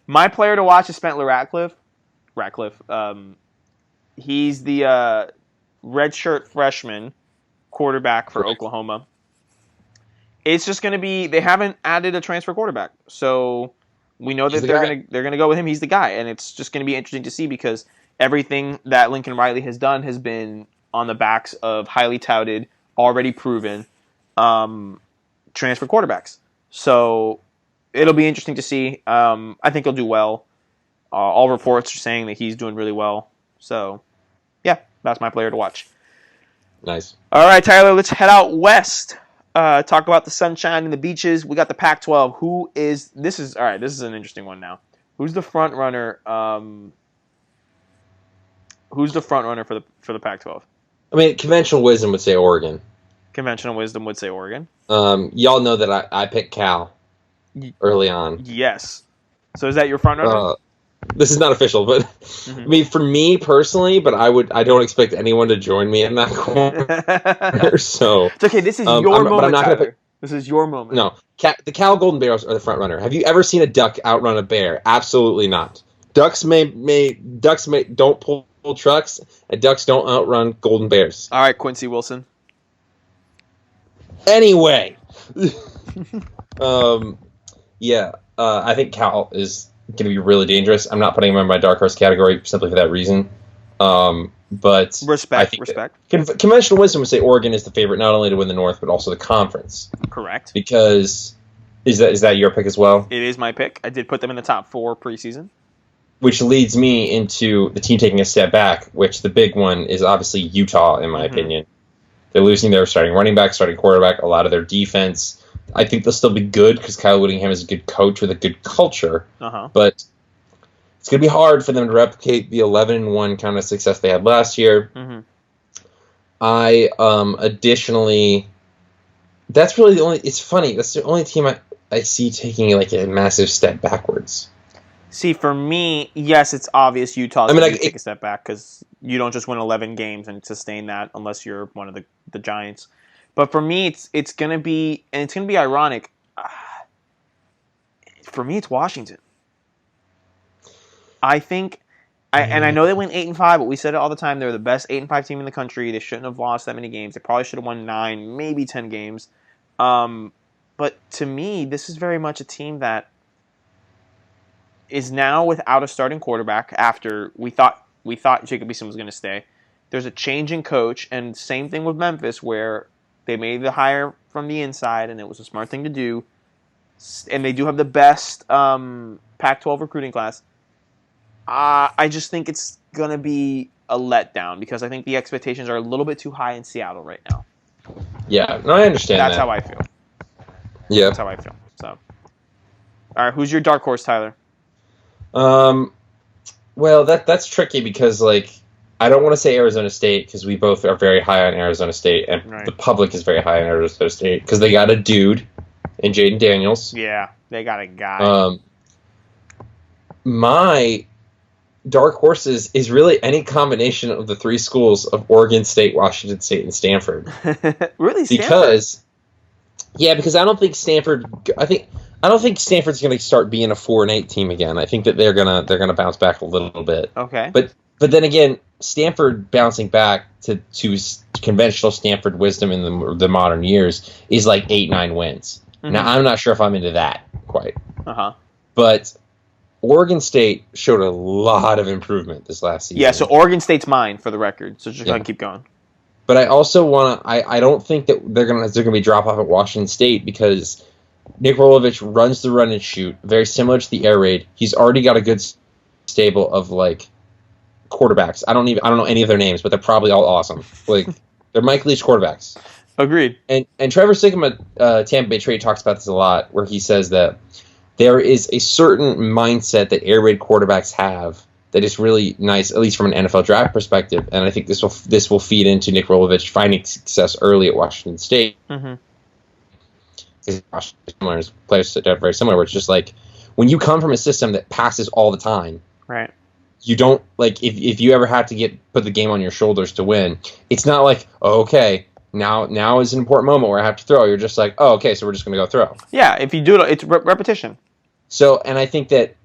My player to watch is Spencer Ratcliffe. He's the redshirt freshman quarterback for Oklahoma. It's just going to be, they haven't added a transfer quarterback, so we know that they're going to go with him. He's the guy, and it's just going to be interesting to see because everything that Lincoln Riley has done has been on the backs of highly touted, already proven transfer quarterbacks. So it'll be interesting to see. I think he'll do well. All reports are saying that he's doing really well. So, yeah, that's my player to watch. Nice. All right, Tyler, let's head out west. Talk about the sunshine and the beaches. We got the Pac-12. This is an interesting one now. Who's the front runner? Who's the front runner for the Pac-12? I mean, conventional wisdom would say Oregon. Conventional wisdom would say Oregon. Y'all know that I picked Cal early on. Yes. So is that your front runner? This is not official, but I mean, for me personally, but I don't expect anyone to join me in that corner. So it's okay. This is your moment. But I'm not going to pick. This is your moment. No, the Cal Golden Bears are the front runner. Have you ever seen a duck outrun a bear? Absolutely not. Ducks don't pull trucks, and ducks don't outrun golden bears. All right, Quincy Wilson. Anyway, I think Cal is going to be really dangerous. I'm not putting him in my dark horse category simply for that reason. But respect. Conventional wisdom would say Oregon is the favorite not only to win the North but also the conference. Correct. Because is that your pick as well? It is my pick. I did put them in the top 4 preseason. Which leads me into the team taking a step back, which the big one is obviously Utah, in my opinion. They're losing their starting running back, starting quarterback, a lot of their defense. I think they'll still be good because Kyle Whittingham is a good coach with a good culture. But it's going to be hard for them to replicate the 11-1 kind of success they had last year. I additionally, that's really the only. It's funny. That's the only team I see taking like a massive step backwards. See, for me, yes, it's obvious Utah's going to take a step back because you don't just win 11 games and sustain that unless you're one of the Giants. But for me, it's going to be, and it's going to be ironic. For me, it's Washington. I think, and I know they went 8-5, but we said it all the time. They're the best 8-5 team in the country. They shouldn't have lost that many games. They probably should have won 9, maybe 10 games. But to me, this is very much a team that is now without a starting quarterback after we thought Jacob Eason was going to stay. There's a change in coach, and same thing with Memphis where they made the hire from the inside, and it was a smart thing to do. And they do have the best Pac-12 recruiting class. I just think it's going to be a letdown because I think the expectations are a little bit too high in Seattle right now. Yeah, no, I understand That's how I feel. Yeah. That's how I feel. So, all right, who's your dark horse, Tyler? Well, that's tricky because, like, I don't want to say Arizona State because we both are very high on Arizona State, and the public is very high on Arizona State because they got a dude in Jaden Daniels. Yeah, they got a guy. my dark horses is really any combination of the three schools of Oregon State, Washington State, and Stanford. Really, Stanford? Because I don't think Stanford. I don't think Stanford's going to start being a 4-8 team again. I think that they're gonna bounce back a little bit. Okay. But then again, Stanford bouncing back to conventional Stanford wisdom in the modern years is like 8-9 wins. Mm-hmm. Now I'm not sure if I'm into that quite. But Oregon State showed a lot of improvement this last season. Yeah, so Oregon State's mine for the record. So just keep going. But I also want to. I don't think that they're gonna be drop off at Washington State because Nick Rolovich runs the run and shoot very similar to the air raid. He's already got a good stable of like quarterbacks. I don't know any of their names, but they're probably all awesome. Like they're Mike Leach quarterbacks. Agreed. And Trevor Sikkema, Tampa Bay Trade, talks about this a lot, where he says that there is a certain mindset that air raid quarterbacks have that is really nice, at least from an NFL draft perspective. And I think this will feed into Nick Rolovich finding success early at Washington State. Mm-hmm. Players that are very similar, where it's just like when you come from a system that passes all the time, right? You don't like if you ever have to put the game on your shoulders to win. It's not like, oh, okay, now is an important moment where I have to throw. You're just like, oh, okay, so we're just going to go throw. Yeah, if you do it, it's repetition. So, and I think that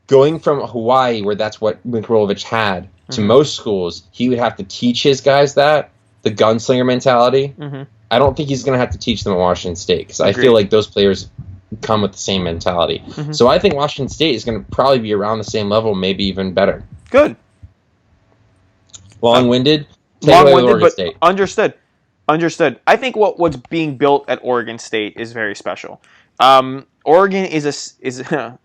going from Hawaii, where that's what Nick Rolovich had, to most schools, he would have to teach his guys the gunslinger mentality. Mm-hmm. I don't think he's going to have to teach them at Washington State because I feel like those players come with the same mentality. Mm-hmm. So I think Washington State is going to probably be around the same level, maybe even better. Good. Long-winded, but State. Understood. I think what's being built at Oregon State is very special. Oregon is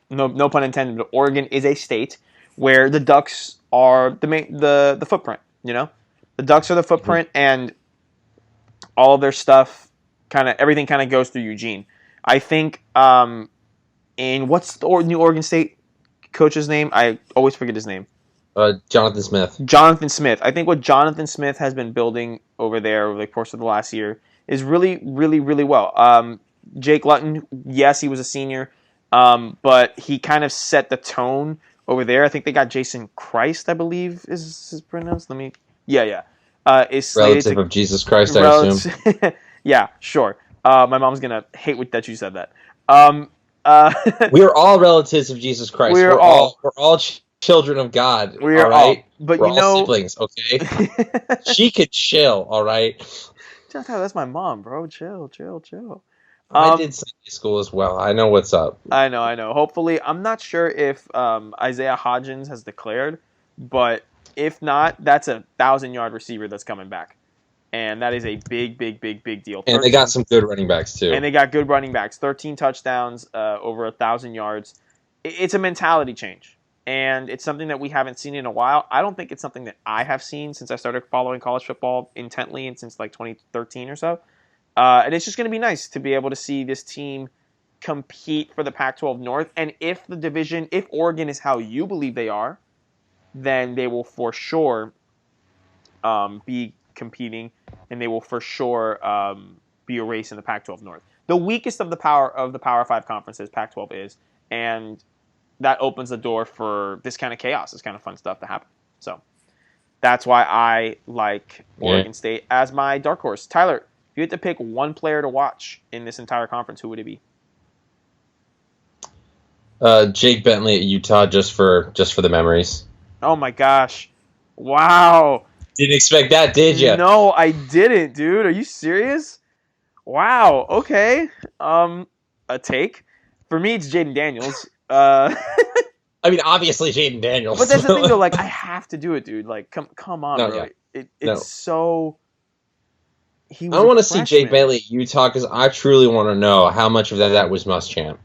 no pun intended, but Oregon is a state where the Ducks are the footprint. You know, the Ducks are the footprint, and all of their stuff, everything goes through Eugene. I think in what's the new Oregon State coach's name? I always forget his name. Jonathan Smith. Jonathan Smith. I think what Jonathan Smith has been building over there over the course of the last year is really, really, really well. Jake Luton, yes, he was a senior, but he kind of set the tone over there. I think they got Jason Christ, I believe is his pronounced. Is relative of Jesus Christ, I assume. Yeah, sure. My mom's gonna hate that you said that. We are all relatives of Jesus Christ. We're all children of God. We are all right. But we're all siblings. Okay. She could chill. All right. That's my mom, bro. Chill. I did Sunday school as well. I know what's up. I know. Hopefully, I'm not sure if Isaiah Hodgins has declared, but if not, that's a 1,000-yard receiver that's coming back. And that is a big deal. And they got some good running backs, too. And they got good running backs. 13 touchdowns, over 1,000 yards. It's a mentality change. And it's something that we haven't seen in a while. I don't think it's something that I have seen since I started following college football intently and since like 2013 or so. And it's just going to be nice to be able to see this team compete for the Pac-12 North. And if Oregon is how you believe they are, then they will for sure be competing, and they will for sure be a race in the Pac-12 North. The weakest of the Power 5 conferences, Pac-12 is, and that opens the door for this kind of chaos, this kind of fun stuff to happen. So that's why I like Oregon State as my dark horse. Tyler, if you had to pick one player to watch in this entire conference, who would it be? Jake Bentley at Utah, just for the memories. Oh my gosh! Wow. Didn't expect that, did you? No, I didn't, dude. Are you serious? Wow. Okay. A take. For me, it's Jaden Daniels. I mean, obviously Jaden Daniels. But that's the thing, though. Like, I have to do it, dude. Like, come on, bro. Yeah. It's so. I want to see Jake Bentley at Utah because I truly want to know how much of that was Muschamp.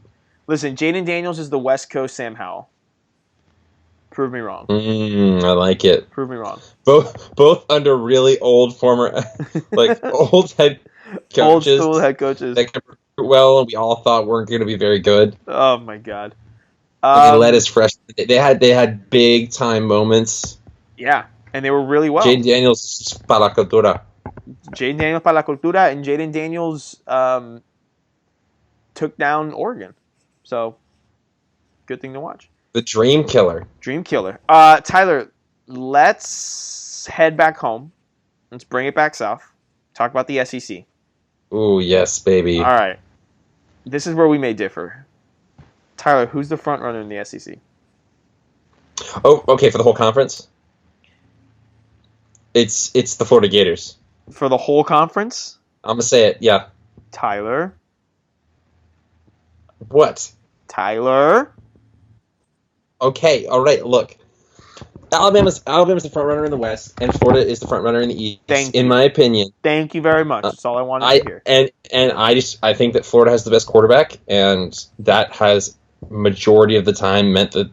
Listen, Jaden Daniels is the West Coast Sam Howell. Prove me wrong. I like it. Prove me wrong. Both under really old former, old head coaches. Old school head coaches. That could recruit well, and we all thought weren't going to be very good. Oh my god. They led us fresh. They had big time moments. Yeah, and they were really well. Jaden Daniels is para la cultura. Jaden Daniels para la cultura, and Jaden Daniels took down Oregon. So, good thing to watch. The dream killer. Dream killer. Tyler, let's head back home. Let's bring it back south. Talk about the SEC. Ooh, yes, baby. All right. This is where we may differ. Tyler, who's the front runner in the SEC? Oh, okay, for the whole conference? It's the Florida Gators. For the whole conference? I'm gonna say it, yeah. Tyler. What? Tyler. Okay, all right, look. Alabama's the front runner in the West, and Florida is the front runner in the East, in my opinion. Thank you very much. That's all I wanted to hear. And I think that Florida has the best quarterback, and that has majority of the time meant that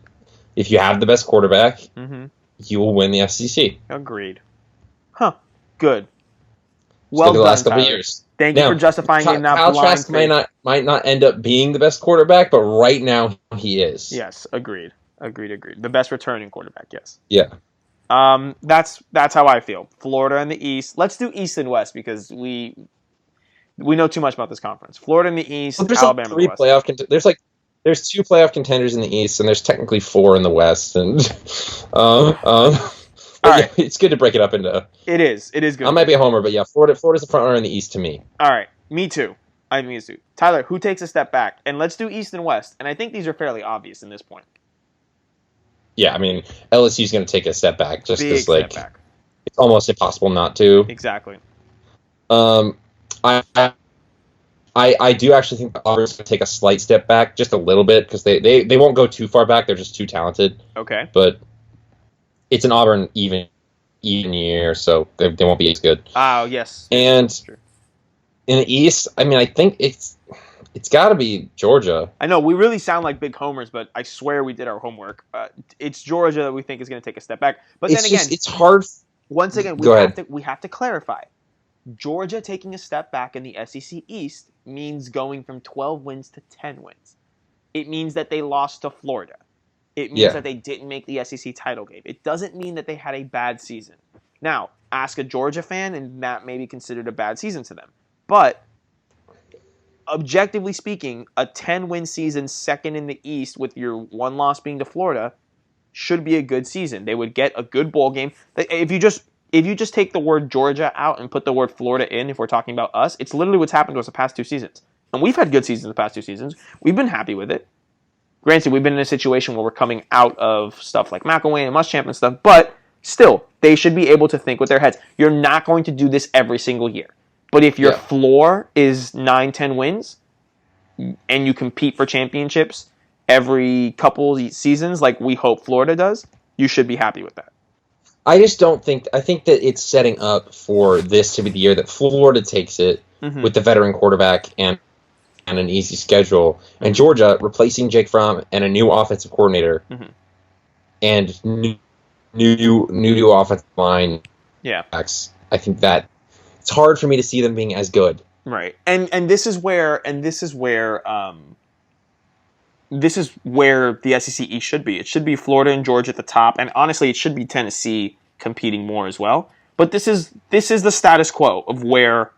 if you have the best quarterback, you will win the SEC. Agreed. Huh. Good. Well done, the last couple of years. Thank you for justifying it. Now, Kyle Trask might not end up being the best quarterback, but right now he is. Yes, agreed. The best returning quarterback, yes. Yeah. That's how I feel. Florida and the East. Let's do East and West because we know too much about this conference. Florida in the East, Alabama in the West. There's 2 playoff contenders in the East, and there's technically 4 in the West, and all right. It's good to break it up into. It is good. I might be a homer, but yeah, Florida's the front runner in the East to me. All right, me too. I mean, too. Tyler, who takes a step back? And let's do East and West. And I think these are fairly obvious in this point. Yeah, I mean, LSU's going to take a step back just because, like, back. It's almost impossible not to. Exactly. I do actually think that Auburn's going to take a slight step back, just a little bit, because they won't go too far back. They're just too talented. Okay. But it's an Auburn even year, so they won't be as good. Oh, yes. And in the East, I mean, I think it's got to be Georgia. I know we really sound like big homers, but I swear we did our homework. It's Georgia that we think is going to take a step back. But then again, it's hard. Once again, we have to clarify. Georgia taking a step back in the SEC East means going from 12 wins to 10 wins. It means that they lost to Florida. It means that they didn't make the SEC title game. It doesn't mean that they had a bad season. Now, ask a Georgia fan, and that may be considered a bad season to them. But objectively speaking, a 10-win season second in the East with your one loss being to Florida should be a good season. They would get a good bowl game. If you just take the word Georgia out and put the word Florida in, if we're talking about us, it's literally what's happened to us the past 2 seasons. And we've had good seasons the past 2 seasons. We've been happy with it. Granted, we've been in a situation where we're coming out of stuff like McElwain and Muschamp and stuff, but still, they should be able to think with their heads. You're not going to do this every single year. But if your floor is 9-10 wins and you compete for championships every couple seasons like we hope Florida does, you should be happy with that. I just don't think – I think that it's setting up for this to be the year that Florida takes it with the veteran quarterback and an easy schedule, and Georgia replacing Jake Fromm and a new offensive coordinator and new offensive line. Yeah. I think that it's hard for me to see them being as good. Right. And this is where the SEC East should be. It should be Florida and Georgia at the top, and honestly, it should be Tennessee competing more as well. But this is the status quo of where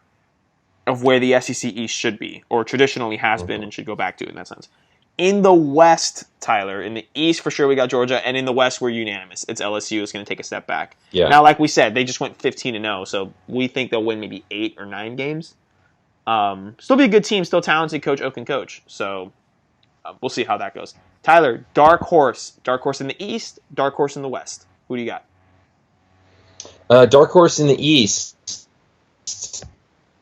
the SEC East should be, or traditionally has been and should go back to in that sense. In the West, Tyler, in the East for sure we got Georgia, and in the West we're unanimous. It's LSU is going to take a step back. Yeah. Now, like we said, they just went 15-0, so we think they'll win maybe 8 or 9 games. Still be a good team, still talented. Coach O can coach, so we'll see how that goes. Tyler, dark horse in the East, dark horse in the West. Who do you got? Dark horse in the East.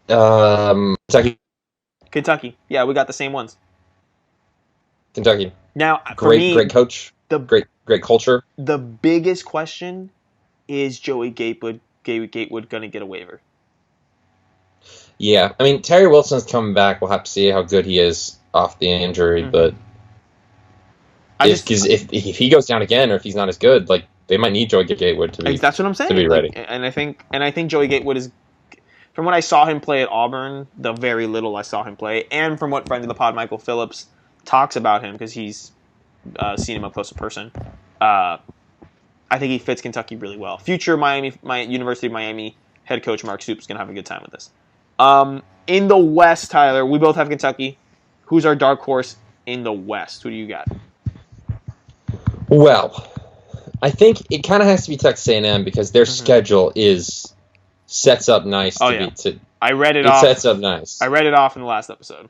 Kentucky. Yeah, we got the same ones. Kentucky. Now, great coach. Great culture. The biggest question is Joey Gatewood going to get a waiver? Yeah, I mean Terry Wilson's coming back. We'll have to see how good he is off the injury, but if he goes down again, or if he's not as good, like they might need Joey Gatewood to be. That's what I'm saying. To be ready. And I think Joey Gatewood is. From what I saw him play at Auburn, the very little I saw him play, and from what friend of the pod Michael Phillips talks about him, because he's seen him up close in person, I think he fits Kentucky really well. Future University of Miami head coach Mark Stoops is going to have a good time with this. In the West, Tyler, we both have Kentucky. Who's our dark horse in the West? Who do you got? Well, I think it kind of has to be Texas A&M because their schedule sets up nice I read it it off. sets up nice. I read it off in the last episode.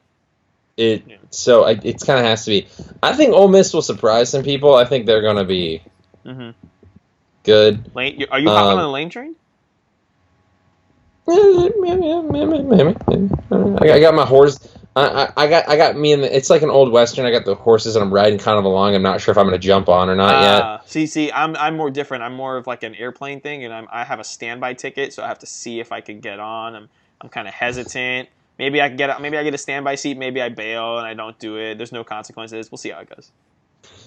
So it kind of has to be. I think Ole Miss will surprise some people. I think they're going to be good. Lane, are you hopping on the Lane train? I got my horse. I got me in. It's like an old western. I got the horses and I'm riding kind of along. I'm not sure if I'm going to jump on or not yet. See, I'm more different. I'm more of like an airplane thing, and I have a standby ticket, so I have to see if I can get on. I'm kind of hesitant. Maybe I get a standby seat. Maybe I bail and I don't do it. There's no consequences. We'll see how it goes.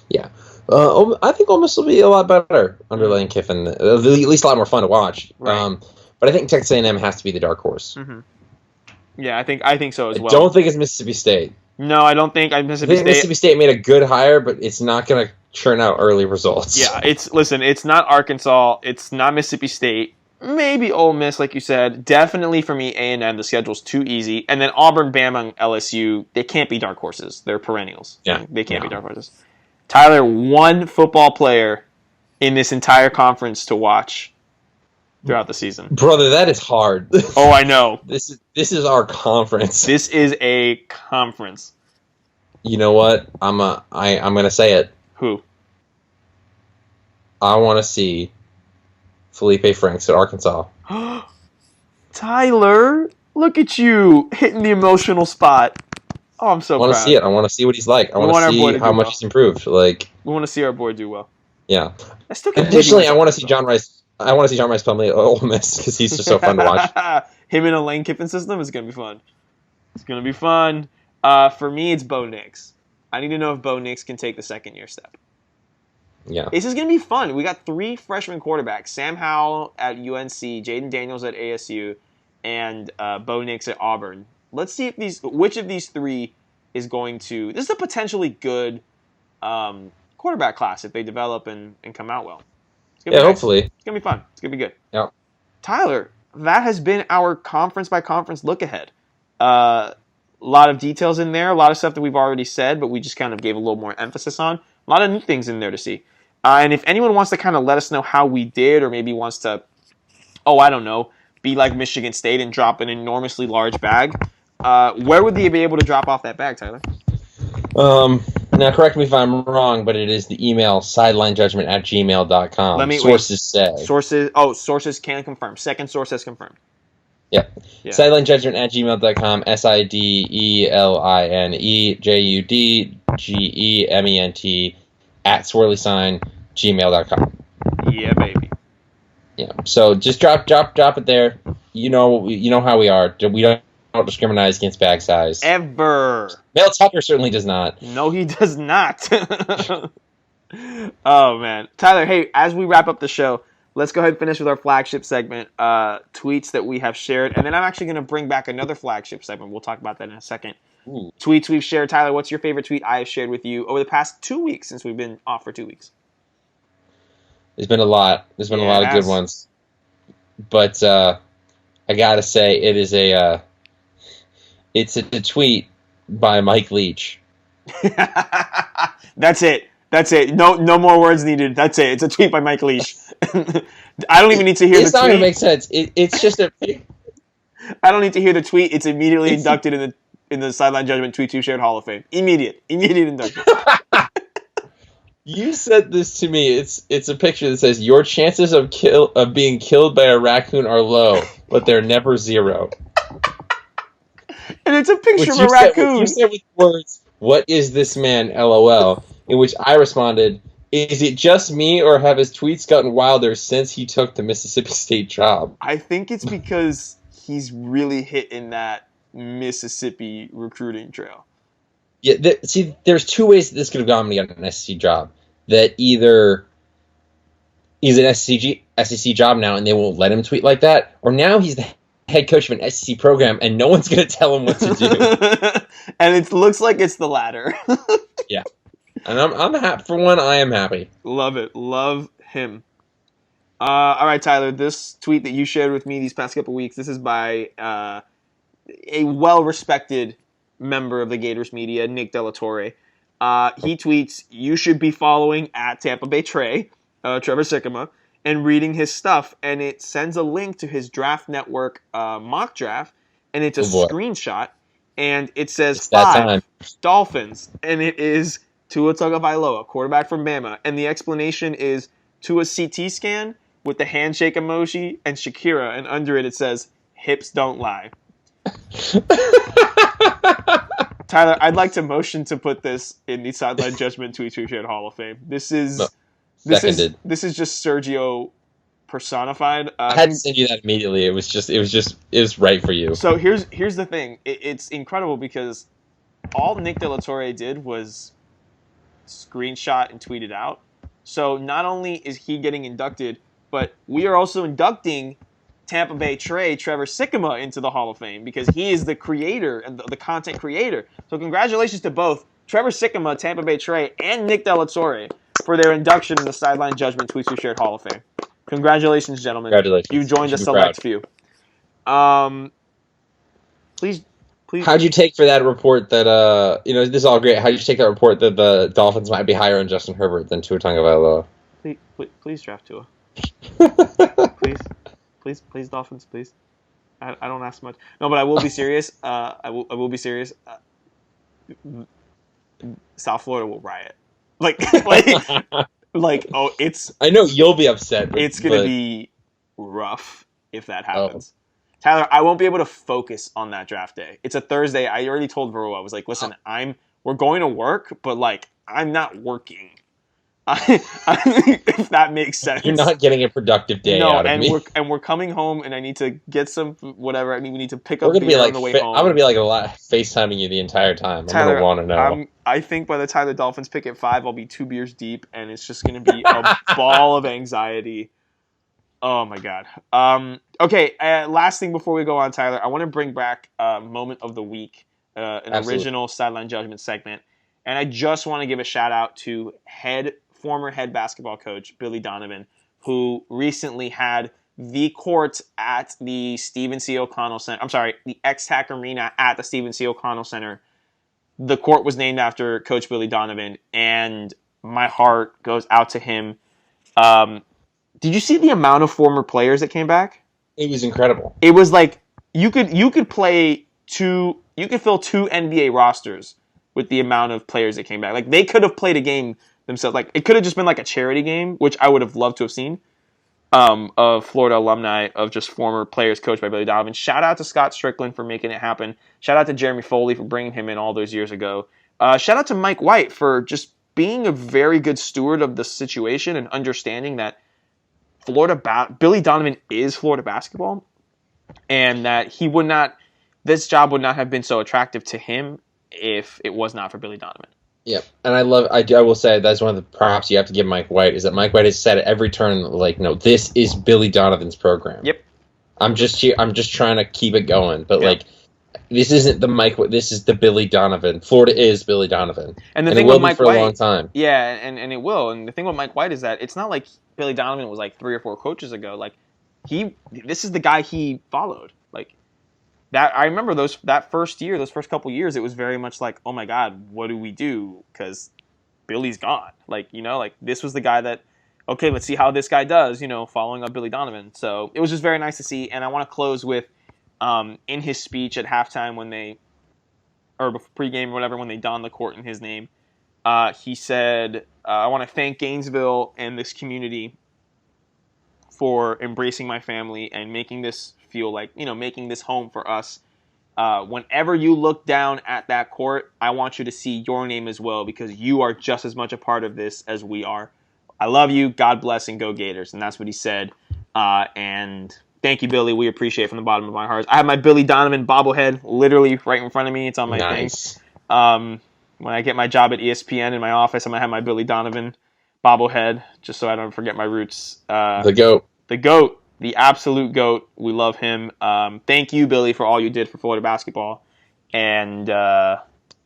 Yeah, I think Ole Miss will be a lot better under Lane Kiffin. At least a lot more fun to watch. Right. But I think Texas A&M has to be the dark horse. Yeah, I think so as well. I don't think it's Mississippi State. No, I don't think Mississippi State made a good hire, but it's not going to churn out early results. Yeah, it's not Arkansas. It's not Mississippi State. Maybe Ole Miss, like you said. Definitely for me, A&M. The schedule's too easy. And then Auburn, Bama, and LSU. They can't be dark horses. They're perennials. Yeah, they can't be dark horses. Tyler, one football player in this entire conference to watch throughout the season. Brother, that is hard. Oh, I know. This is our conference. This is a conference. You know what? I'm gonna say it. Who? I want to see Felipe Franks at Arkansas. Tyler, look at you hitting the emotional spot. Oh, I'm so proud. I want to see it. I want to see what he's like. I want to see how much he's improved. Like, we want to see our boy do well. Yeah. Additionally, I want to see John Rice. I want to see John Rice Plumlee at Ole Miss because he's just so fun to watch. Him in a Lane Kiffin system is going to be fun. It's going to be fun. For me, it's Bo Nix. I need to know if Bo Nix can take the second-year step. Yeah. This is going to be fun. We got 3 freshman quarterbacks. Sam Howell at UNC, Jaden Daniels at ASU, and Bo Nix at Auburn. Let's see if which of these 3 is going to... This is a potentially good quarterback class if they develop and come out well. Hopefully. It's going to be fun. It's going to be good. Yeah. Tyler, that has been our conference-by-conference look-ahead. A lot of details in there, a lot of stuff that we've already said, but we just kind of gave a little more emphasis on. A lot of new things in there to see. And if anyone wants to kind of let us know how we did, or maybe wants to, be like Michigan State and drop an enormously large bag, where would they be able to drop off that bag, Tyler? Now, correct me if I'm wrong, but it is the email sidelinejudgment@gmail.com. Sources say. Sources can confirm. Second source has confirmed. Yeah. Sidelinejudgment@gmail.com. SIDELINEJUDGEMENT @swirlysign@gmail.com. Yeah, baby. Yeah. So just drop it there. You know how we are. We don't discriminate against bag size. Ever. Mel Tucker certainly does not. No, he does not. Oh, man. Tyler, hey, as we wrap up the show, let's go ahead and finish with our flagship segment, tweets that we have shared. And then I'm actually going to bring back another flagship segment. We'll talk about that in a second. Ooh. Tweets we've shared. Tyler, what's your favorite tweet I have shared with you over the past 2 weeks since we've been off for 2 weeks? There's been a lot. There's been a lot of good ones. But I got to say, it's a tweet by Mike Leach. That's it. No more words needed. That's it. It's a tweet by Mike Leach. I don't even need to hear the tweet. It's not going to make sense. It's just a... I don't need to hear the tweet. It's immediately inducted in the Sideline Judgment Tweet 2 Shared Hall of Fame. Immediate induction. You said this to me. It's a picture that says, your chances of being killed by a raccoon are low, but they're never zero. And it's a picture of a raccoon. You said with words, what is this man, LOL? In which I responded, is it just me or have his tweets gotten wilder since he took the Mississippi State job? I think it's because he's really hitting that Mississippi recruiting trail. Yeah, there's 2 ways that this could have gone when he got an SEC job. That either he's an SEC job now and they won't let him tweet like that, or now he's the head coach of an SEC program and no one's going to tell him what to do. And it looks like it's the latter. Yeah. And I'm happy. For one, I am happy. Love it. Love him. All right, Tyler, this tweet that you shared with me these past couple weeks, this is by a well-respected member of the Gators media, Nick Delatorre. He tweets, "You should be following at Tampa Bay Trey, Trevor Sikkema, and reading his stuff." And it sends a link to his Draft Network mock draft, and it's a screenshot, and it says it's that 5 time. Dolphins, and it is Tua Tagovailoa, quarterback from Bama, and the explanation is Tua's CT scan with the handshake emoji and Shakira, and under it says, "Hips don't lie." Tyler, I'd like to motion to put this in the Sideline Judgment Tweets We Shared Hall of Fame. This is just Sergio personified. I had to send you that immediately. It was right for you. So here's the thing. It's incredible because all Nick De La Torre did was screenshot and tweet it out. So not only is he getting inducted, but we are also inducting Tampa Bay Trevor Sikkema into the Hall of Fame because he is the creator and the content creator. So congratulations to both Trevor Sikkema, Tampa Bay Trey, and Nick De La Torre for their induction in the Sideline Judgment Tweets We Shared Hall of Fame. Congratulations, gentlemen. Congratulations. You joined the select few. Please. How'd you take for that report that this is all great? How'd you take that report that the Dolphins might be higher on Justin Herbert than Tua Tagovailoa? Please draft Tua. Please, Dolphins, please. I don't ask much. No, but I will be serious. I will be serious. South Florida will riot. It's. I know you'll be upset. It's gonna be rough if that happens. Tyler, I won't be able to focus on that draft day. It's a Thursday. I already told Verua, I was like, listen, we're going to work, but I'm not working. If that makes sense. You're not getting a productive day out of me. And we're coming home, and I need to get some whatever. We need to pick up beer on the way home. I'm gonna be FaceTiming you the entire time. Tyler, I'm gonna want to know. I think by the time the Dolphins pick at 5, I'll be 2 beers deep, and it's just gonna be a ball of anxiety. Oh my god. Okay. Last thing before we go on, Tyler, I want to bring back moment of the week, original Sideline Judgment segment, and I just want to give a shout out to former head basketball coach Billy Donovan, who recently had the court at the Stephen C. O'Connell Center. I'm sorry, the X-Tac Arena at the Stephen C. O'Connell Center. The court was named after Coach Billy Donovan, and my heart goes out to him. Did you see the amount of former players that came back? It was incredible. It was like you could fill 2 NBA rosters with the amount of players that came back. Like they could have played a game themselves. Like it could have just been like a charity game, which I would have loved to have seen. Of Florida alumni of just former players coached by Billy Donovan. Shout out to Scott Strickland for making it happen. Shout out to Jeremy Foley for bringing him in all those years ago. Shout out to Mike White for just being a very good steward of the situation and understanding that Billy Donovan is Florida basketball, and that this job would not have been so attractive to him if it was not for Billy Donovan. Yeah, and I will say that's one of the props you have to give Mike White is that Mike White has said at every turn, no, this is Billy Donovan's program. Yep. I'm just trying to keep it going, but this isn't the Mike. This is the Billy Donovan. Florida is Billy Donovan, and the thing with Mike White, a long time. Yeah, and it will. And the thing with Mike White is that it's not like Billy Donovan was 3 or 4 coaches ago. This is the guy he followed. That I remember that first year, those first couple years, it was very much like, oh my God, what do we do? Because Billy's gone. This was the guy that, okay, let's see how this guy does. Following up Billy Donovan. So it was just very nice to see. And I want to close with. In his speech at halftime or pregame or whatever, when they donned the court in his name, he said, I want to thank Gainesville and this community for embracing my family and making this feel making this home for us. Whenever you look down at that court, I want you to see your name as well because you are just as much a part of this as we are. I love you. God bless and go Gators. And that's what he said. And thank you, Billy. We appreciate it from the bottom of my heart. I have my Billy Donovan bobblehead literally right in front of me. It's on my thing. When I get my job at ESPN in my office, I'm going to have my Billy Donovan bobblehead just so I don't forget my roots. The GOAT. The GOAT. The absolute GOAT. We love him. Thank you, Billy, for all you did for Florida basketball. And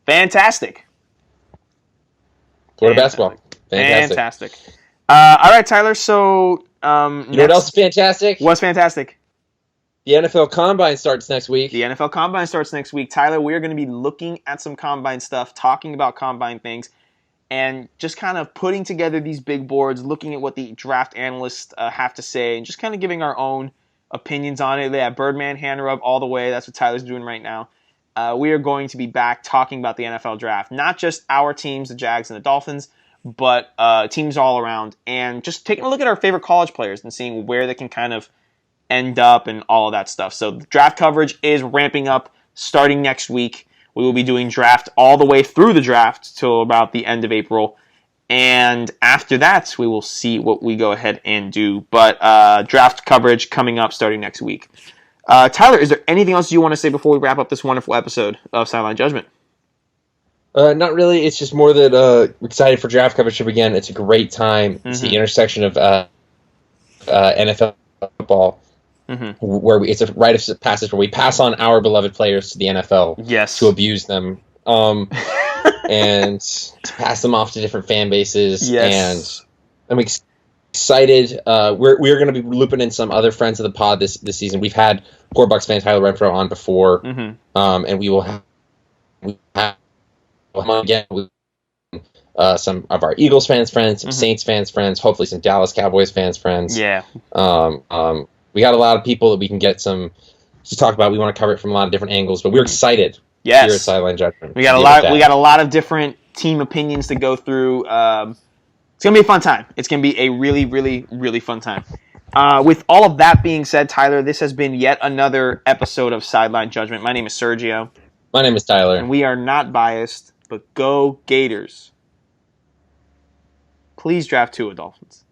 fantastic. Florida basketball. Fantastic. All right, Tyler. So, you know what else is fantastic? What's fantastic? The NFL Combine starts next week. The NFL Combine starts next week. Tyler, we are going to be looking at some Combine stuff, talking about Combine things. and just kind of putting together these big boards, looking at what the draft analysts have to say, and just kind of giving our own opinions on it. Yeah, Birdman hand rub all the way. That's what Tyler's doing right now. We are going to be back talking about the NFL draft, not just our teams, the Jags and the Dolphins, but teams all around, and just taking a look at our favorite college players and seeing where they can kind of end up and all of that stuff. So the draft coverage is ramping up starting next week. We will be doing draft all the way through the draft till about the end of April. And after that, we will see what we go ahead and do. But draft coverage coming up starting next week. Tyler, is there anything else you want to say before we wrap up this wonderful episode of Sideline Judgment? Not really. It's just more that we're excited for draft coverage to begin. It's a great time. It's the intersection of NFL football, where it's a rite of passage where we pass on our beloved players to the NFL to abuse them, and to pass them off to different fan bases. Yes. And I'm excited. We're going to be looping in some other friends of the pod this season. We've had Poor Bucks fan Tyler Renfro on before, and we will have again with some of our Eagles fans friends, some Saints fans friends, hopefully some Dallas Cowboys fans friends. Yeah. We got a lot of people that we can get some to talk about. We want to cover it from a lot of different angles, but we're excited. Yes. Here at Sideline Judgment. We got a lot of different team opinions to go through. It's gonna be a fun time. It's gonna be a really, really, really fun time. With all of that being said, Tyler, this has been yet another episode of Sideline Judgment. My name is Sergio. My name is Tyler. And we are not biased, but go Gators. Please draft Tua Dolphins.